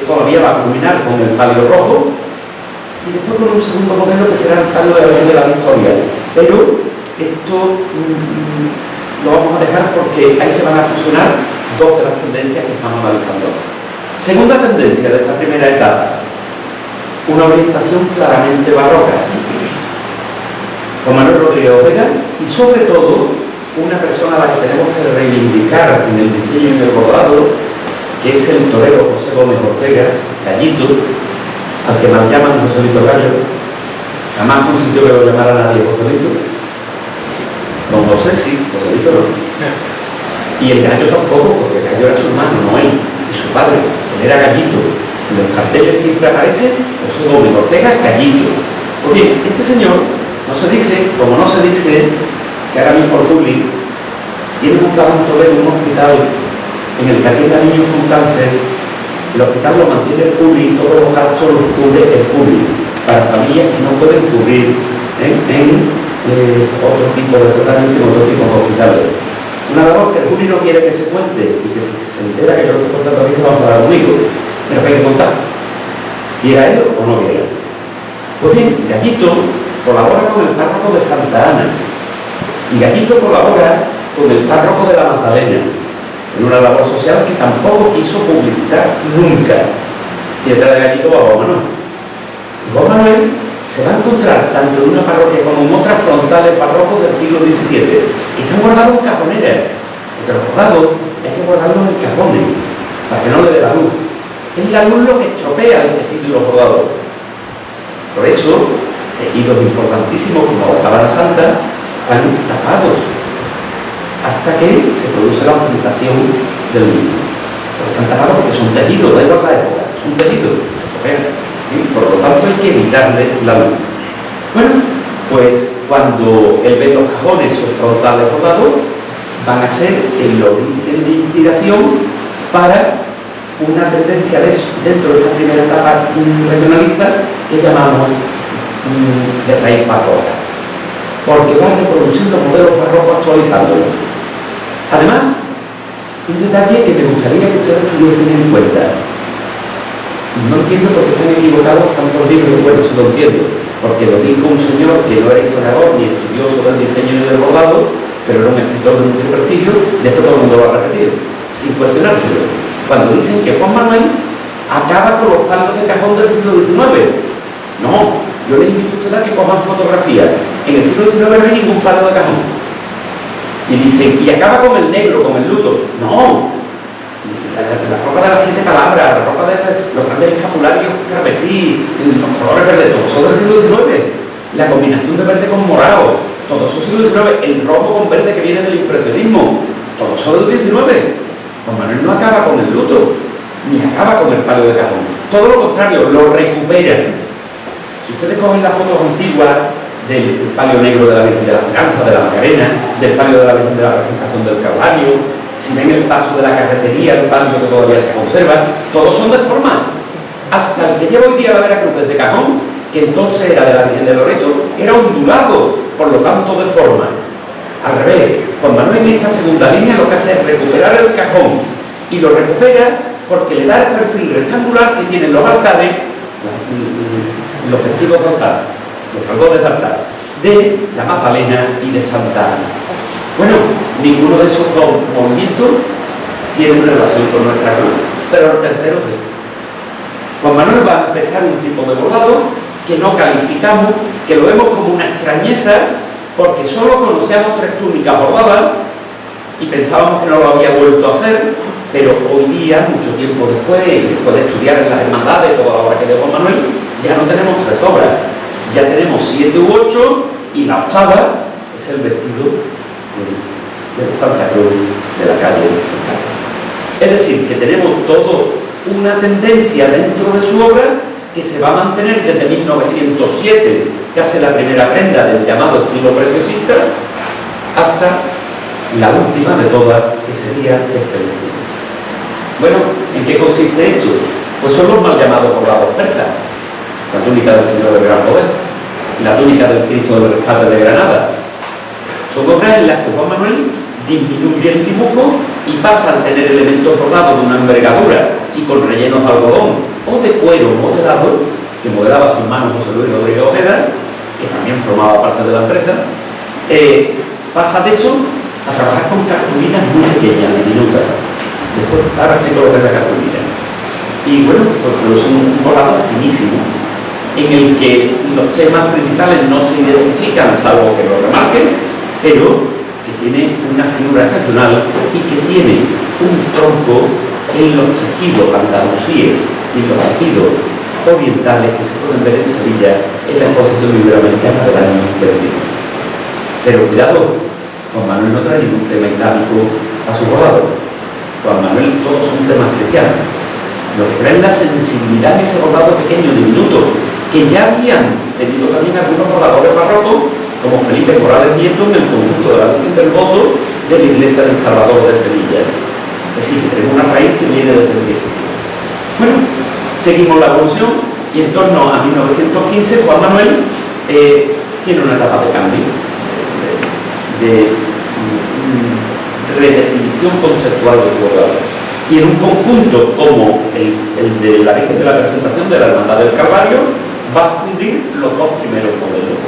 Todavía va a culminar con el palio rojo, y después con un segundo modelo que será el palio de la Virgen de la Victoria. Pero esto lo vamos a dejar porque ahí se van a fusionar dos de las tendencias que estamos analizando. Segunda tendencia de esta primera etapa, una orientación claramente barroca. Juan Manuel Rodríguez Ojeda, y sobre todo una persona a la que tenemos que reivindicar en el diseño y en el bordado, que es el torero José Gómez Ortega, Gallito, al que nos llaman Joselito Gallo. Jamás consintió que lo llamara a nadie Joselito. Don José sí, Joselito no. Y el Gallo tampoco, porque el Gallo era su hermano, no él, y su padre. Él era Gallito. En los carteles siempre aparece José Gómez Ortega, Gallito. Pues bien, este señor no se dice, como no se dice que ahora mismo el Publi tiene montado en Toledo un hospital en el que atiende a niños con cáncer. El hospital lo mantiene el Publi, todos los gastos los cubre el Publi, para familias que no pueden cubrir en otro tipo de tratamiento, en otro tipo de hospitales. Una labor que el Publi no quiere que se cuente, y que si se entera que yo lo estoy contando aquí se va a enfadar conmigo, pero que hay que contar. ¿Quiera él o no quiera? Pues bien, Gallito colabora con el párroco de Santa Ana, y Gallito colabora con el párroco de la Magdalena, en una labor social que tampoco quiso publicitar nunca. Y detrás de Gallito va Juan Manuel. Juan Manuel se va a encontrar tanto en una parroquia como en otras frontales párrocos del siglo XVII, que están guardados en cajoneras, porque los bordados hay que guardarlos en cajones, para que no le dé la luz. Es la luz lo que estropea el tejido y los bordados. Por eso, tejidos importantísimos como la sábana santa están tapados hasta que se produce la utilización del mismo. Pero están tapados porque son tejidos, da igual la época, son tejidos, se copian. Por lo tanto hay que evitarle la luz. Bueno, pues cuando él ve los cajones o frontales rodados, van a ser el origen de inspiración para una tendencia dentro de esa primera etapa regionalista que llamamos de raíz barroca, porque va reproduciendo modelos barrocos, actualizándolos. Además, un detalle que me gustaría que ustedes tuviesen en cuenta. No entiendo por qué están equivocados tantos libros. Bueno, sí lo entiendo, porque lo dijo un señor que no era historiador ni estudioso del diseño ni del bordado, pero era un escritor de mucho prestigio. Después todo el mundo lo ha repetido, sin cuestionárselo. Cuando dicen que Juan Manuel acaba con los palos de cajón del siglo XIX. No, yo les invito a ustedes a que cojan fotografías. En el siglo XIX no hay ningún palo de cajón. Y dicen, y acaba con el negro, con el luto. No, la ropa de las 7 palabras, la ropa de los grandes escapularios carmesí, los colores verdes, todos son del siglo XIX. La combinación de verde con morado, todos son del siglo XIX. El rojo con verde que viene del impresionismo, todos son del XIX. Juan Manuel no acaba con el luto, ni acaba con el palo de cajón. Todo lo contrario, lo recuperan. Si ustedes cogen las fotos antiguas del palio negro de la Virgen de la Esperanza, de la Macarena, del palio de la Virgen de la Presentación del Calvario, si ven el paso de la carretería, el palio que todavía se conserva, todos son de forma. Hasta el que lleva hoy día la Veracruz desde cajón, que entonces era de la Virgen de Loreto, era ondulado, por lo tanto de forma. Al revés, Juan Manuel en esta segunda línea lo que hace es recuperar el cajón, y lo recupera porque le da el perfil rectangular que tienen los altares, los festivos de altar, los faldones de altar, de la Magdalena y de Santa Ana. Bueno, ninguno de esos dos movimientos tiene una relación con nuestra cruz, pero el tercero sí. Juan Manuel va a empezar un tipo de bordado que no calificamos, que lo vemos como una extrañeza, porque solo conocíamos 3 túnicas bordadas y pensábamos que no lo había vuelto a hacer, pero hoy día, mucho tiempo después, y después de estudiar en las hermandades toda la obra que de Juan Manuel, ya no tenemos 3 obras, ya tenemos 7 u 8, y la octava es el vestido de Santa Cruz de la calle. Es decir, que tenemos todo una tendencia dentro de su obra que se va a mantener desde 1907, que hace la primera prenda del llamado estilo preciosista, hasta la última de todas, que sería este vestido. Bueno, ¿en qué consiste esto? Pues son los mal llamados bordados persas. La túnica del Señor del Gran Poder, la túnica del Cristo del Rescate de Granada. Son obras en las que Juan Manuel disminuye el dibujo y pasa a tener elementos bordados de una envergadura y con rellenos de algodón o de cuero modelado, que modelaba su hermano José Luis Rodríguez Ojeda, que también formaba parte de la empresa. Pasa de eso a trabajar con cartulinas muy pequeñas, diminutas. Después, ahora explico lo que es la cartulina. Y bueno, pues es un bordado finísimo, en el que los temas principales no se identifican, salvo que lo remarquen, pero que tiene una figura excepcional y que tiene un tronco en los tejidos andalusíes y en los tejidos orientales que se pueden ver en Sevilla en la exposición iberoamericana del año 21. Pero cuidado, Juan Manuel no trae ningún tema islámico a su bordado. Juan Manuel todos son temas cristianos. Lo que trae es la sensibilidad en ese bordado pequeño, diminuto, que ya habían tenido también algunos bordadores barrocos, como Felipe Morales Nieto en el conjunto de la Virgen del Voto de la Iglesia del Salvador de Sevilla. Es decir, tenemos una raíz que viene desde el 17. Bueno, seguimos la evolución y en torno a 1915 Juan Manuel tiene una etapa de cambio, de redefinición conceptual del bordado. Y en un conjunto como el de la Virgen de la Presentación de la Hermandad del Calvario, va a fundir los 2 primeros modelos,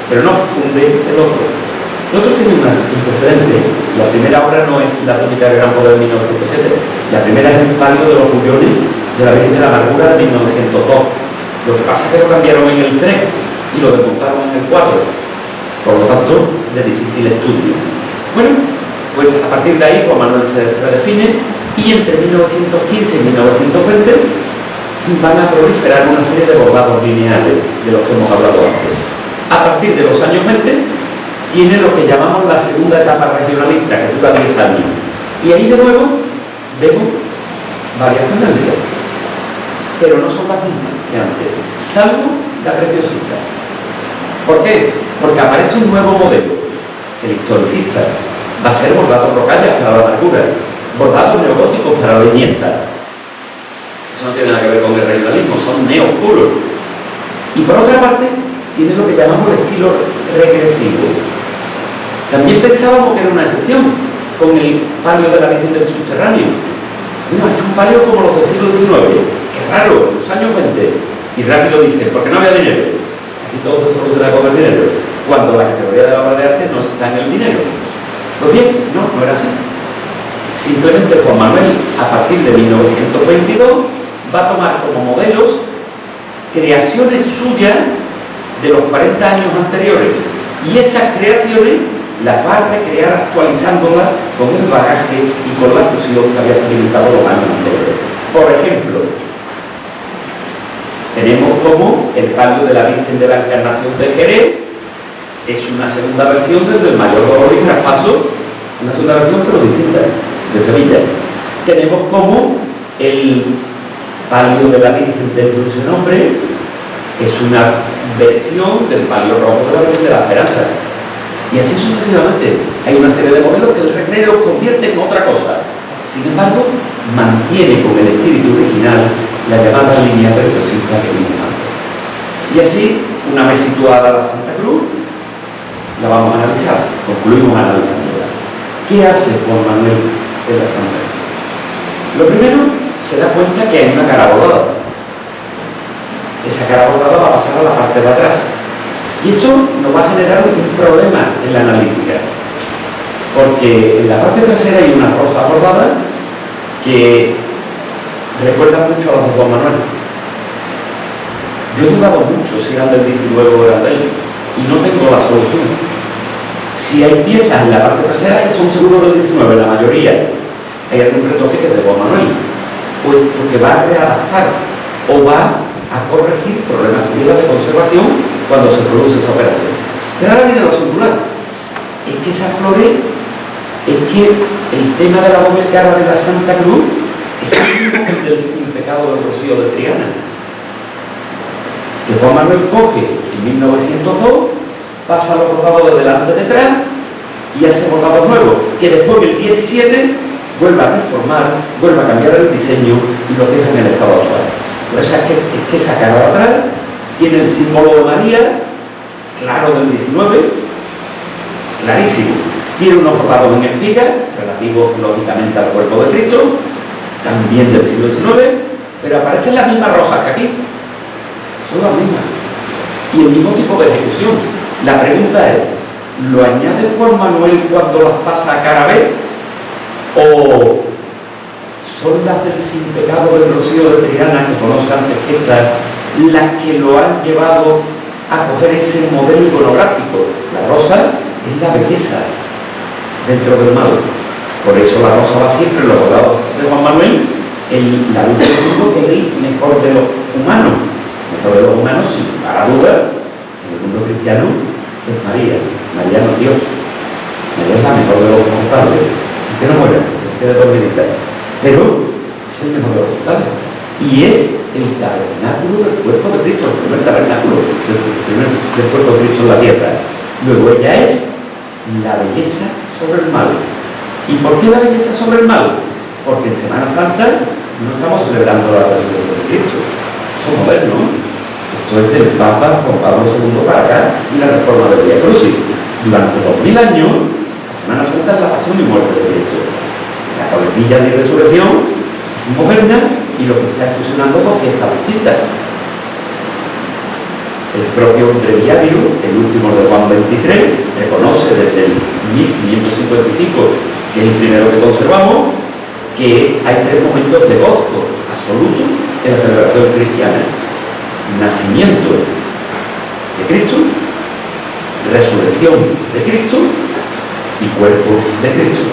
pero no funde el otro. El otro tiene un antecedente. La primera obra no es la túnica de Gran Poder de 1907, la primera es el palio de los Juliones de la Virgen de la Amargura de 1902. Lo que pasa es que lo cambiaron en el 3 y lo desmontaron en el 4, por lo tanto, de difícil estudio. Bueno, pues a partir de ahí Juan Manuel se redefine y entre 1915 y 1920 van a proliferar una serie de bordados lineales de los que hemos hablado antes. A partir de los años 20 tiene lo que llamamos la segunda etapa regionalista, que dura 10 años. Y ahí de nuevo vemos varias tendencias, pero no son las mismas que antes, salvo la preciosista. ¿Por qué? Porque aparece un nuevo modelo, el historicista. Va a ser bordado rocallas para la amargura, bordado neogótico para la viñeta. Eso no tiene nada que ver con el regionalismo, son neoscuros. Y por otra parte, tiene lo que llamamos el estilo regresivo. También pensábamos que era una excepción con el palio de la Virgen del Subterráneo. No, ha hecho un palio como los del siglo XIX. Qué raro, en los años 20. Y rápido dice, porque no había dinero. Aquí todo se soluciona con el dinero. Cuando la categoría de la obra de arte no está en el dinero. Pues bien, no era así. Simplemente Juan Manuel, a partir de 1922, va a tomar como modelos creaciones suyas de los 40 años anteriores y esas creaciones las va a recrear actualizándolas con el bagaje y con la fusión que había experimentado los años anteriores. Por ejemplo, tenemos como el palio de la Virgen de la Encarnación de Jerez, es una segunda versión desde el Mayor Dolor y Traspaso, una segunda versión pero distinta, de Sevilla. Tenemos como el palio de la Virgen del Dulce Nombre, es una versión del palio rojo de la Virgen de la Esperanza. Y así sucesivamente. Hay una serie de modelos que el recreo convierte en otra cosa. Sin embargo, mantiene con el espíritu original la llamada línea preciosista que vimos antes. Y así, una vez situada la Santa Cruz, la vamos a analizar. Concluimos analizándola. ¿Qué hace Juan Manuel de la Santa Cruz? Lo primero, se da cuenta que hay una cara bordada. Esa cara bordada va a pasar a la parte de atrás. Y esto nos va a generar un problema en la analítica, porque en la parte trasera hay una rosa bordada que recuerdan mucho a los de Juan Manuel. Yo he dudado mucho si eran del 19 o eran de él, y no tengo la solución. Si hay piezas en la parte trasera que son seguros del 19, la mayoría, hay algún retoque que es de Juan Manuel, pues porque va a readaptar o va a corregir problemas de conservación cuando se produce esa operación. Pero ahora viene lo singular, es que esa flore, es que el tema de la doble cara de la Santa Cruz es el mismo que el del sin pecado del Rocío de Triana, que Juan Manuel coge en 1902, pasa los bordados de delante de detrás y hace bordados nuevos, que después del 17 vuelve a reformar, vuelve a cambiar el diseño y lo deja en el estado actual. Por eso es que esa cara de atrás tiene el símbolo de María, claro, del 19, clarísimo. Tiene unos bordados en espiga, relativos lógicamente al cuerpo de Cristo, también del siglo XIX, pero aparecen las mismas rosas que aquí. Son las mismas. Y el mismo tipo de ejecución. La pregunta es, ¿lo añade Juan Manuel cuando las pasa a cara B? ¿O son las del sin pecado del Rocío de Triana, que conozco antes que estas, las que lo han llevado a coger ese modelo iconográfico? La rosa es la belleza dentro del mal. Por eso la rosa va siempre en los bordados de Juan Manuel, la luz del mundo, que es el mejor de los humanos. Mejor de los humanos, sin lugar a duda, en el mundo cristiano, es María. María no es Dios. María es la mejor de los mortales. Que no muera, que se quede dormidita. Pero es el mejor de los mortales. Y es el tabernáculo del cuerpo de Cristo, el primer tabernáculo del cuerpo de Cristo en la tierra. Luego ella es la belleza sobre el mal. ¿Y por qué la belleza sobre el mal? Porque en Semana Santa no estamos celebrando la resurrección de Cristo. Moderno. Esto es del Papa Juan Pablo II para acá y la reforma del Vía Crucis. Durante 2000 años, la Semana Santa es la pasión y muerte de Cristo. La coletilla de resurrección es moderna y lo que está fusionando con fiestas distintas. El propio breviario, el último de Juan 23, reconoce desde el 1555, que es el primero que conservamos, que hay tres momentos de gozo absoluto en la celebración cristiana: nacimiento de Cristo, resurrección de Cristo y cuerpo de Cristo.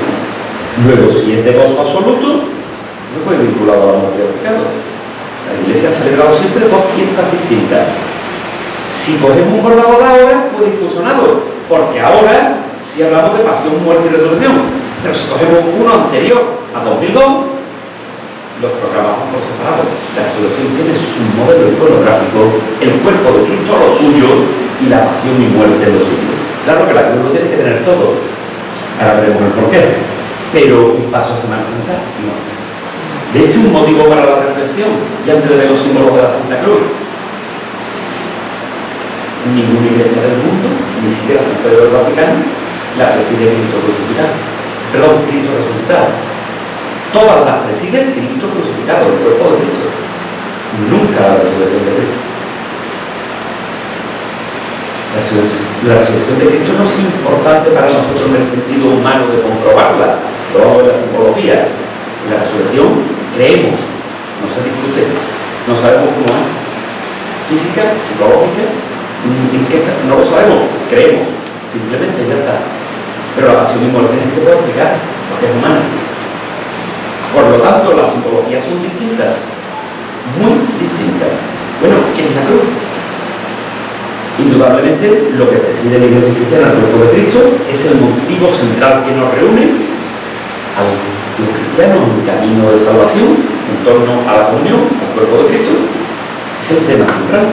Luego, si es de gozo absoluto, no puede vinculado a la muerte del pecado. La Iglesia ha celebrado siempre dos fiestas distintas. Si cogemos un bordado de ahora, pues infusionado, porque ahora sí hablamos de pasión, muerte y resurrección. Pero si cogemos uno anterior a 2002, los programamos por separado. La resurrección tiene su modelo iconográfico, el cuerpo de Cristo lo suyo y la pasión y muerte lo suyo. Claro que la cruz lo tiene que tener todo. Ahora veremos el porqué. Pero un paso a Semana Santa, no. De hecho, un motivo para la reflexión, y antes de ver los símbolos de la Santa Cruz, ninguna iglesia del mundo, ni siquiera San Pedro del Vaticano, la preside Cristo crucificado. Perdón, Cristo resucitado. Todas las preside Cristo crucificado, el cuerpo de Cristo. Nunca la resurrección de Cristo. La resurrección de Cristo no es importante para nosotros en el sentido humano de comprobarla, lo vamos a ver en la simbología. La resurrección, creemos, no se discute, no sabemos cómo es, física, psicológica, no lo sabemos, creemos, simplemente ya está. Pero la pasión y muerte sí se puede explicar, porque es humana. Por lo tanto, las simbologías son distintas, muy distintas. Bueno, ¿qué es la cruz? Indudablemente, lo que preside la Iglesia cristiana, el cuerpo de Cristo, es el motivo central que nos reúne a los cristianos en camino de salvación, en torno a la comunión, al cuerpo de Cristo. Es el tema central.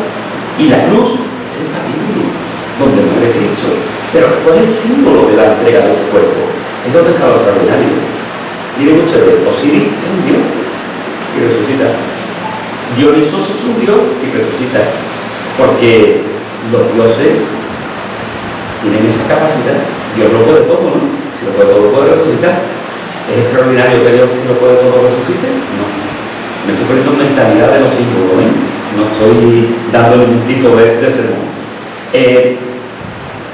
Y la cruz es el capítulo donde muere Cristo. Pero ¿cuál es el símbolo de la entrega de ese cuerpo? Es donde está lo extraordinario. Miren ustedes, Osiris es un dios y resucita. Dionisos es un dios y resucita. Porque los dioses tienen esa capacidad. Dios lo puede todo, ¿no? Si lo puede todo, lo puede resucitar. ¿Es extraordinario que Dios lo puede todo resucite? No. Me estoy poniendo en mentalidad de los símbolos, ¿eh? No estoy dando ningún tipo de sermón.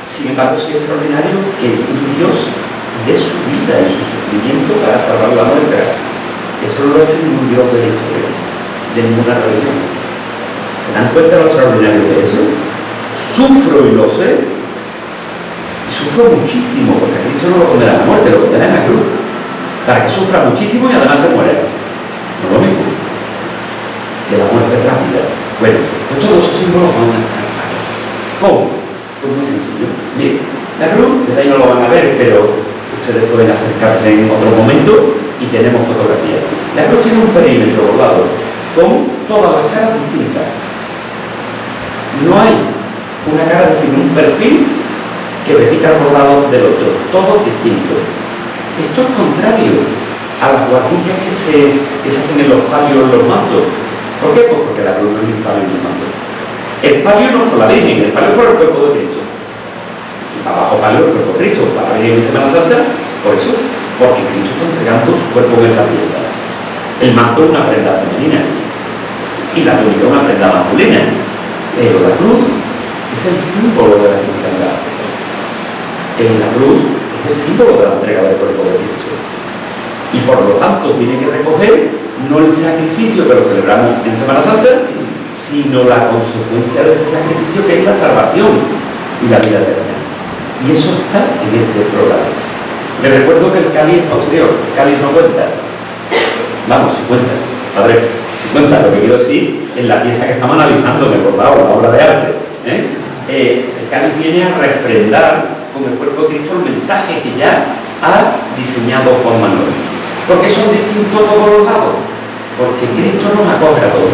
Sin embargo, es extraordinario que un Dios dé su vida y su sufrimiento para salvar la nuestra. Eso no lo ha hecho ningún dios de la historia, de ninguna religión. ¿Se dan cuenta lo extraordinario de eso? Sufro y lo sé, y sufro muchísimo, porque a Cristo no lo condena a la muerte, lo condena en la cruz, para que sufra muchísimo y además se muera. No lo mismo que la muerte rápida. Bueno, pues todos esos símbolos van a estar aquí. ¿Cómo? Pues muy sencillo. Bien, la cruz, desde ahí no lo van a ver, pero ustedes pueden acercarse en otro momento y tenemos fotografías. La cruz tiene un perímetro bordado con todas las caras distintas. No hay una cara, sino un perfil que repita el bordado del otro, todos distintos. Esto es contrario a las guardillas que se hacen en los palios, en los mantos. ¿Por qué? Pues porque la cruz no es el palio ni el manto. El palio no es por la Virgen, el palio es por el cuerpo de Cristo. Y para abajo palio el cuerpo de Cristo, para la Virgen en Semana Santa, por eso, porque Cristo está entregando su cuerpo en esa fiesta. El manto es una prenda femenina y la túnica es una prenda masculina. Pero la cruz es el símbolo de la cristiandad. La cruz es el símbolo de la entrega del cuerpo de Cristo. Y por lo tanto tiene que recoger no el sacrificio que lo celebramos en Semana Santa, sino la consecuencia de ese sacrificio, que es la salvación y la vida eterna. Y eso está en este programa. Les recuerdo que el cáliz es posterior, el cáliz no cuenta. Vamos, si cuenta. Padre, si cuenta, lo que quiero decir en la pieza que estamos analizando, me acordaba, la obra de arte. El cáliz viene a refrendar con el cuerpo de Cristo el mensaje que ya ha diseñado Juan Manuel. ¿Por qué son distintos todos los lados? Porque Cristo nos acoge a todos.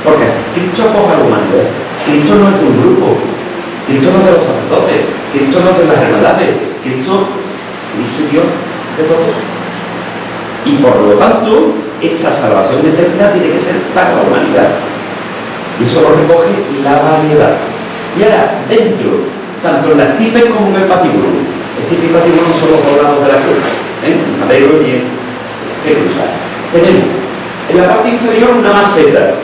Porque Cristo acoge a la humanidad. Cristo no es de un grupo. Cristo no es de los sacerdotes. Cristo no es de las hermandades. Cristo es Dios de todos. Y por lo tanto, esa salvación eterna tiene que ser para la humanidad. Y eso lo recoge la variedad. Y ahora, dentro, tanto en las tipes como en el patíbulo. El tipe y patíbulo son los dos lados de la cruz. El madero y el cruzar. Tenemos en la parte inferior una maceta.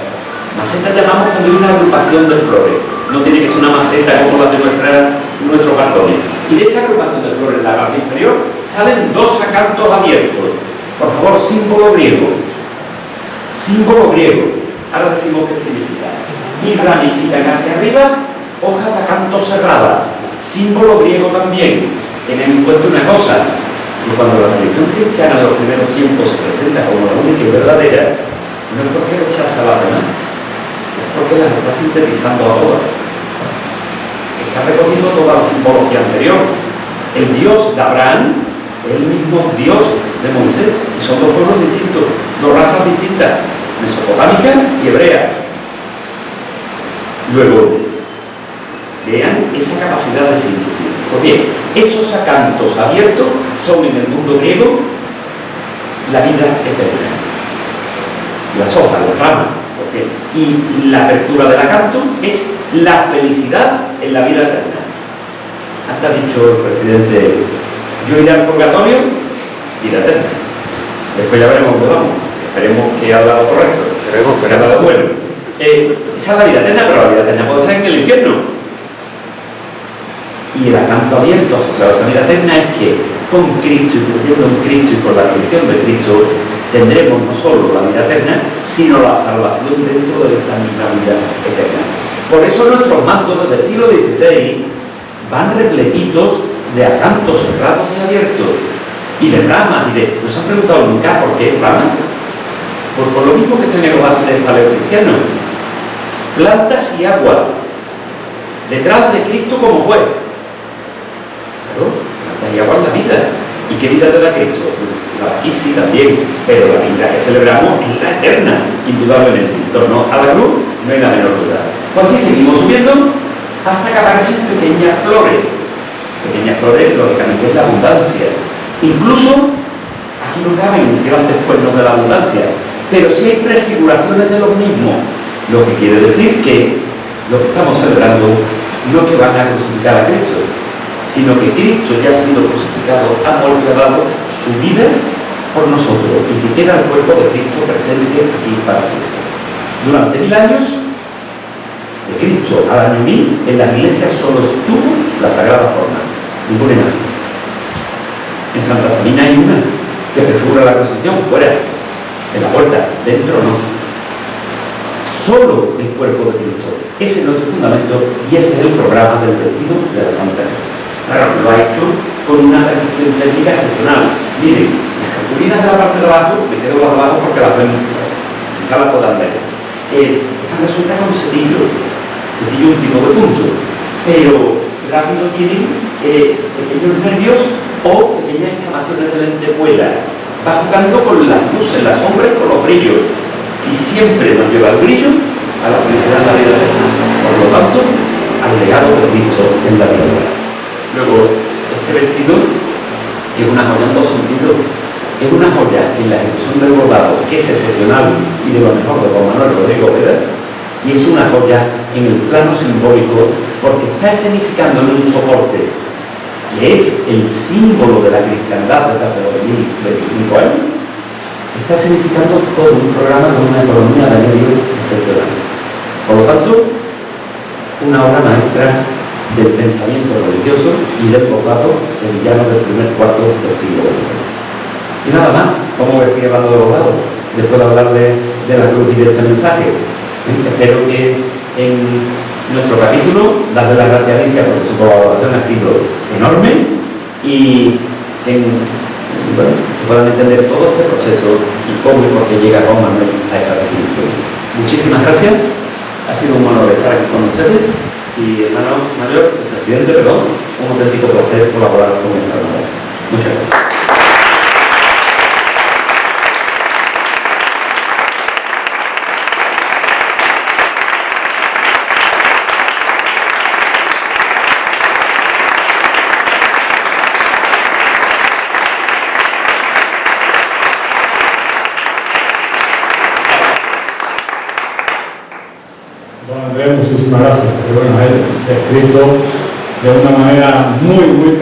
Maceta llamamos como una agrupación de flores. No tiene que ser una maceta como la de nuestros cartones. Y de esa agrupación de flores en la parte inferior salen dos acantos abiertos. Por favor, símbolo griego. Símbolo griego. Ahora decimos qué significa. Y ramifican hacia arriba hojas de acanto cerradas. Símbolo griego también. Tened en cuenta una cosa, que cuando la religión cristiana de los primeros tiempos se presenta como la única y verdadera, no es porque rechaza la demás, es porque las está sintetizando a todas. Está recogiendo toda la simbología anterior. El Dios de Abraham es el mismo Dios de Moisés, y son dos pueblos distintos, dos razas distintas, mesopotámica y hebrea. Luego, vean esa capacidad de síntesis. Pues bien, esos acantos abiertos son en el mundo griego la vida eterna. Las hojas, las ramas. Y la apertura del acanto es la felicidad en la vida eterna. Hasta ha dicho el presidente, yo iré al purgatorio, vida eterna. Después ya veremos dónde vamos. Esperemos que haya hablado correcto. Esperemos que haya hablado bueno. Esa es la vida eterna, pero la vida eterna puede ser en el infierno. Y el acanto abierto asociado a la vida eterna es que con Cristo y creyendo en Cristo y por la religión de Cristo tendremos no solo la vida eterna, sino la salvación dentro de esa misma vida eterna. Por eso nuestros mantos desde el siglo XVI van repletitos de acantos cerrados y abiertos, y de ramas, ¿nos han preguntado nunca por qué ramas? Pues por lo mismo que tenemos base del paleocristiano. Plantas y agua, detrás de Cristo como juez. Claro, plantas y agua es la vida. ¿Y qué vida te da Cristo? Aquí sí también, pero la vida que celebramos es la eterna, indudablemente. En torno a la cruz no hay la menor duda. Pues así seguimos subiendo hasta que aparecen pequeñas flores. Pequeñas flores, lógicamente, es la abundancia. Incluso, aquí no caben grandes cuernos de la abundancia, pero sí hay prefiguraciones de los mismos, lo que quiere decir que lo que estamos celebrando no es que van a crucificar a Cristo, sino que Cristo ya ha sido crucificado, ha muerto y ha dado su vida por nosotros, y que queda el cuerpo de Cristo presente aquí para siempre. Durante 1000 años, de Cristo al año 1000, en las iglesias solo estuvo la Sagrada Forma, ninguna imagen. En Santa Sabina hay una que prefigura la crucifixión, fuera. en la puerta, dentro no. Solo el cuerpo de Cristo. Ese es nuestro fundamento y ese es el programa del vestido de la Santa Cruz. Claro, lo ha hecho con una precisión técnica excepcional. Miren, las cartulinas de la parte de abajo, me quedo las de abajo porque las ven, quizá las puedan ver. Están resueltas con cepillo último de punto, pero rápido tienen pequeños nervios o pequeñas excavaciones de lentejuela. Va jugando con las luces, las sombras y con los brillos. Y siempre nos lleva el brillo a la felicidad de la vida eterna. Por lo tanto, al legado de Cristo en la vida. Luego, este vestido, que es una joya en dos sentidos, es una joya en la ejecución del bordado, que es excepcional y de lo mejor de Juan Manuel Rodrigo Pérez, y es una joya en el plano simbólico porque está escenificando en un soporte que es el símbolo de la cristiandad desde hace 2025 años. Está significando todo un programa con una economía de medio excepcional. Por lo tanto, una obra maestra del pensamiento religioso y del bordado sevillano del primer cuarto del siglo XX. Y nada más, ¿cómo voy a seguir hablando de bordado? Después de hablar de la cruz y de este mensaje. Espero que en nuestro capítulo, darle las gracias a Alicia porque su colaboración ha sido enorme y bueno, que puedan entender todo este proceso y cómo y por qué llega Juan Manuel a esa definición. Muchísimas gracias, ha sido un honor estar aquí con ustedes y hermano mayor, el presidente, perdón, un auténtico placer colaborar con esta hermandad. Muchas gracias. Muchísimas gracias, porque bueno, es descrito de una manera muy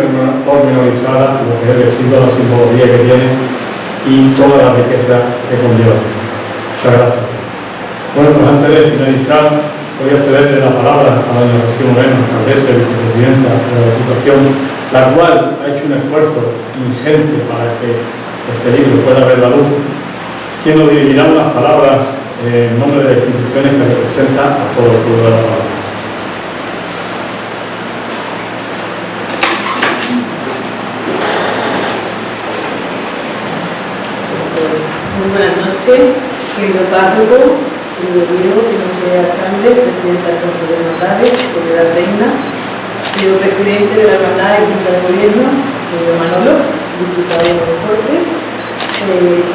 pormenorizada lo que es el vestido, la simbología que tiene y toda la riqueza que conlleva. Muchas gracias. Bueno, pues antes de finalizar, voy a cederle la palabra a la doña Rocío Moreno, alcaldesa y vicepresidenta de la Diputación, la cual ha hecho un esfuerzo ingente para que este libro pueda ver la luz, quien nos dirigirá unas palabras en nombre de las instituciones que representan a todo el pueblo de la palabra. Muy buenas noches, querido párroco, querido Diego, señor alcalde, presidente del Consejo de Notarios, querida reina, querido presidente de la Hermandad y Junta de Gobierno, querido Manolo, diputado de Cortes,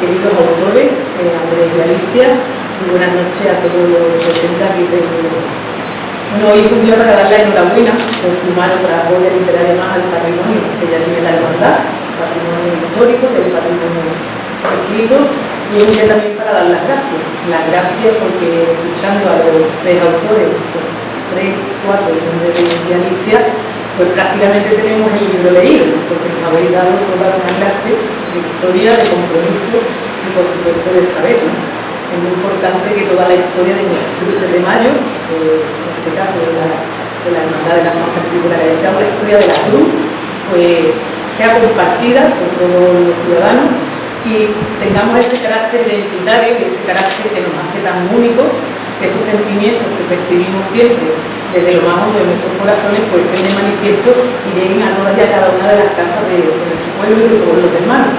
queridos autores, Andrés y Alicia. Muy buenas noches a todos los presentes aquí presentes. Bueno, hoy es un día para dar la enhorabuena por sumar otra joya literaria más al patrimonio que ya tiene la hermandad, patrimonio histórico, del patrimonio escrito, y es un día también para dar las gracias porque escuchando a los tres autores, tres, cuatro, de Alicia, pues prácticamente tenemos el libro leído, porque nos habéis dado toda una clase de historia, de compromiso y por supuesto de saber, ¿no? Es muy importante que toda la historia de los cruces de mayo, en este caso de la Hermandad de la Santa Cruz de la Caridad, la historia de la cruz, pues sea compartida por todos los ciudadanos y tengamos ese carácter identitario y ese carácter que nos hace tan únicos, que esos sentimientos que percibimos siempre desde lo más hondo de nuestros corazones pues estén de manifiesto y lleguen a todas y a cada una de las casas de nuestro pueblo y de todos los hermanos.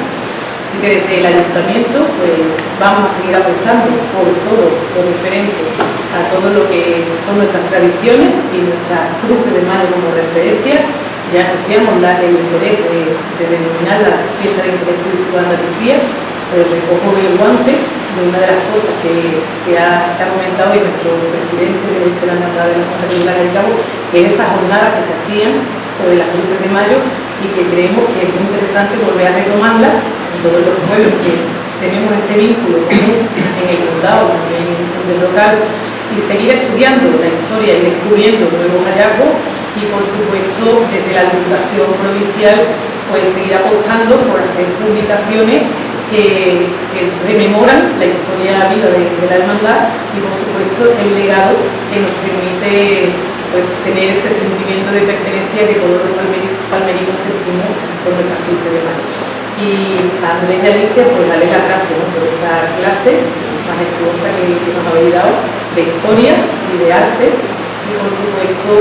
Así que desde el ayuntamiento pues vamos a seguir apostando por todo lo referente a todo lo que son nuestras tradiciones y nuestras cruces de mayo como referencia. Ya anunciamos el interés de denominar la fiesta de interés turístico de Andalucía, pues recojo el guante de una de las cosas que ha comentado hoy nuestro presidente de la Hermandad de la Santa Cruz de la Caridad, que es esas jornadas que se hacían sobre las cruces de mayo y que creemos que es muy interesante volver a retomarlas en todos los pueblos que tenemos ese vínculo común en el condado, en el local, y seguir estudiando la historia y descubriendo nuevos hallazgos y por supuesto desde la Diputación Provincial pues seguir apostando por hacer publicaciones que rememoran la historia viva de la hermandad y por supuesto el legado que nos permite pues, tener ese sentimiento de pertenencia que todos los palmerinos sentimos por nuestras cruces de mayo. Y a Andrés y Alicia, pues darles las gracias, ¿no?, por esa clase majestuosa que nos habéis dado de historia y de arte, y por supuesto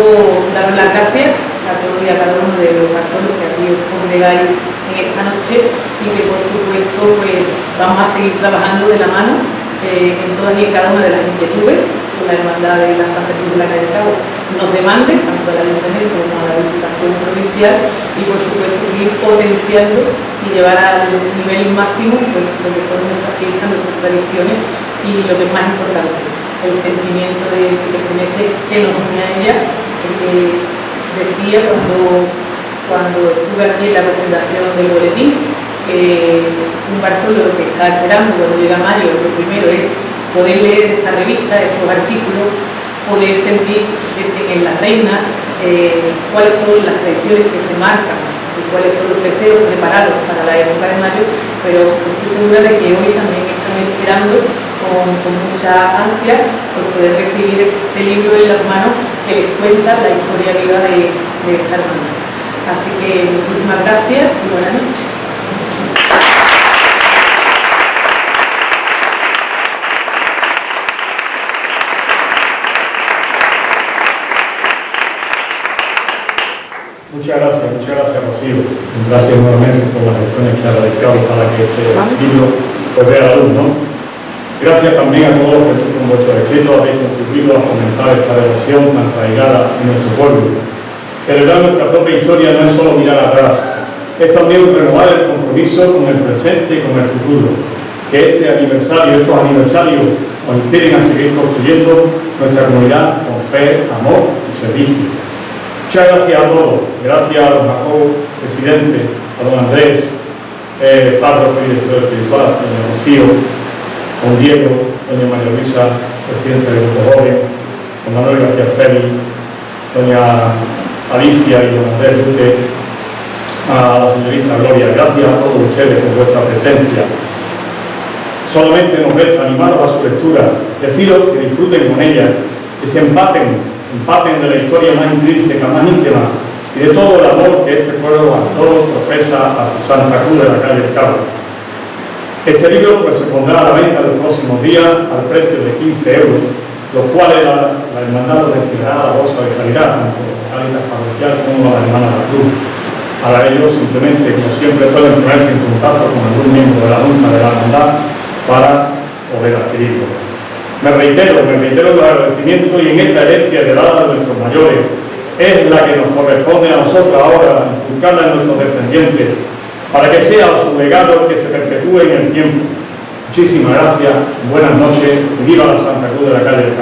daros las gracias a todos y a cada uno de los actores que aquí os congregáis en esta noche, y que por supuesto pues vamos a seguir trabajando de la mano en todas y cada una de las inquietudes que la Hermandad de la Santa Cruz de la Calle del Cabo nos demande, tanto al Ayuntamiento como a la Diputación Provincial, y por supuesto seguir potenciando y llevar al nivel máximo pues, lo que son nuestras fiestas, nuestras tradiciones, y lo que es más importante, el sentimiento de pertenecer que nos une a ella, porque decía cuando estuve aquí en la presentación del boletín, un Bartolo lo que está esperando cuando llega mayo, lo primero es poder leer esa revista, esos artículos, poder sentir en la reina cuáles son las tradiciones que se marcan y cuáles son los festejos preparados para la época de mayo, pero estoy segura de que hoy también están esperando con mucha ansia por poder recibir este libro en las manos que les cuenta la historia viva de esta hermandad. Así que muchísimas gracias y buenas noches. Muchas gracias Rocío. Gracias nuevamente por las lecciones que ha dedicado para que este libro pues vea la luz, ¿no? Gracias también a todos los que con vuestro escrito habéis contribuido a fomentar esta devoción tan arraigada en nuestro pueblo. Celebrar nuestra propia historia no es solo mirar atrás, es también renovar el compromiso con el presente y con el futuro. Que estos aniversarios nos inspiren a seguir construyendo nuestra comunidad con fe, amor y servicio. Muchas gracias a todos, gracias a don Jacobo, presidente, a don Andrés, párroco y director espiritual, doña Rocío, don Diego, doña María Luisa, presidente del Grupo Joven, don Manuel García Félix, doña Alicia y don Andrés Duque, a la señorita Gloria. Gracias a todos ustedes por vuestra presencia. Solamente nos resta animaros a su lectura, deciros que disfruten con ella, que se empaten de la historia más intrínseca, más íntima, y de todo el amor que este pueblo antón profesa a su Santa Cruz de la Calle del Cabo. Este libro pues, se pondrá a la venta los próximos días al precio de 15 euros, los cuales la Hermandad los destinará a la bolsa de caridad, tanto Cáritas Parroquial como a la Hermana de la Cruz. Para ello, simplemente, como siempre, pueden ponerse en contacto con algún miembro de la Junta de la Hermandad para poder adquirirlo. Me reitero en los agradecimientos, y en esta herencia heredada de nuestros mayores es la que nos corresponde a nosotros ahora inculcarla en nuestros descendientes, para que sea su legado que se perpetúe en el tiempo. Muchísimas gracias, buenas noches y viva la Santa Cruz de la Calle.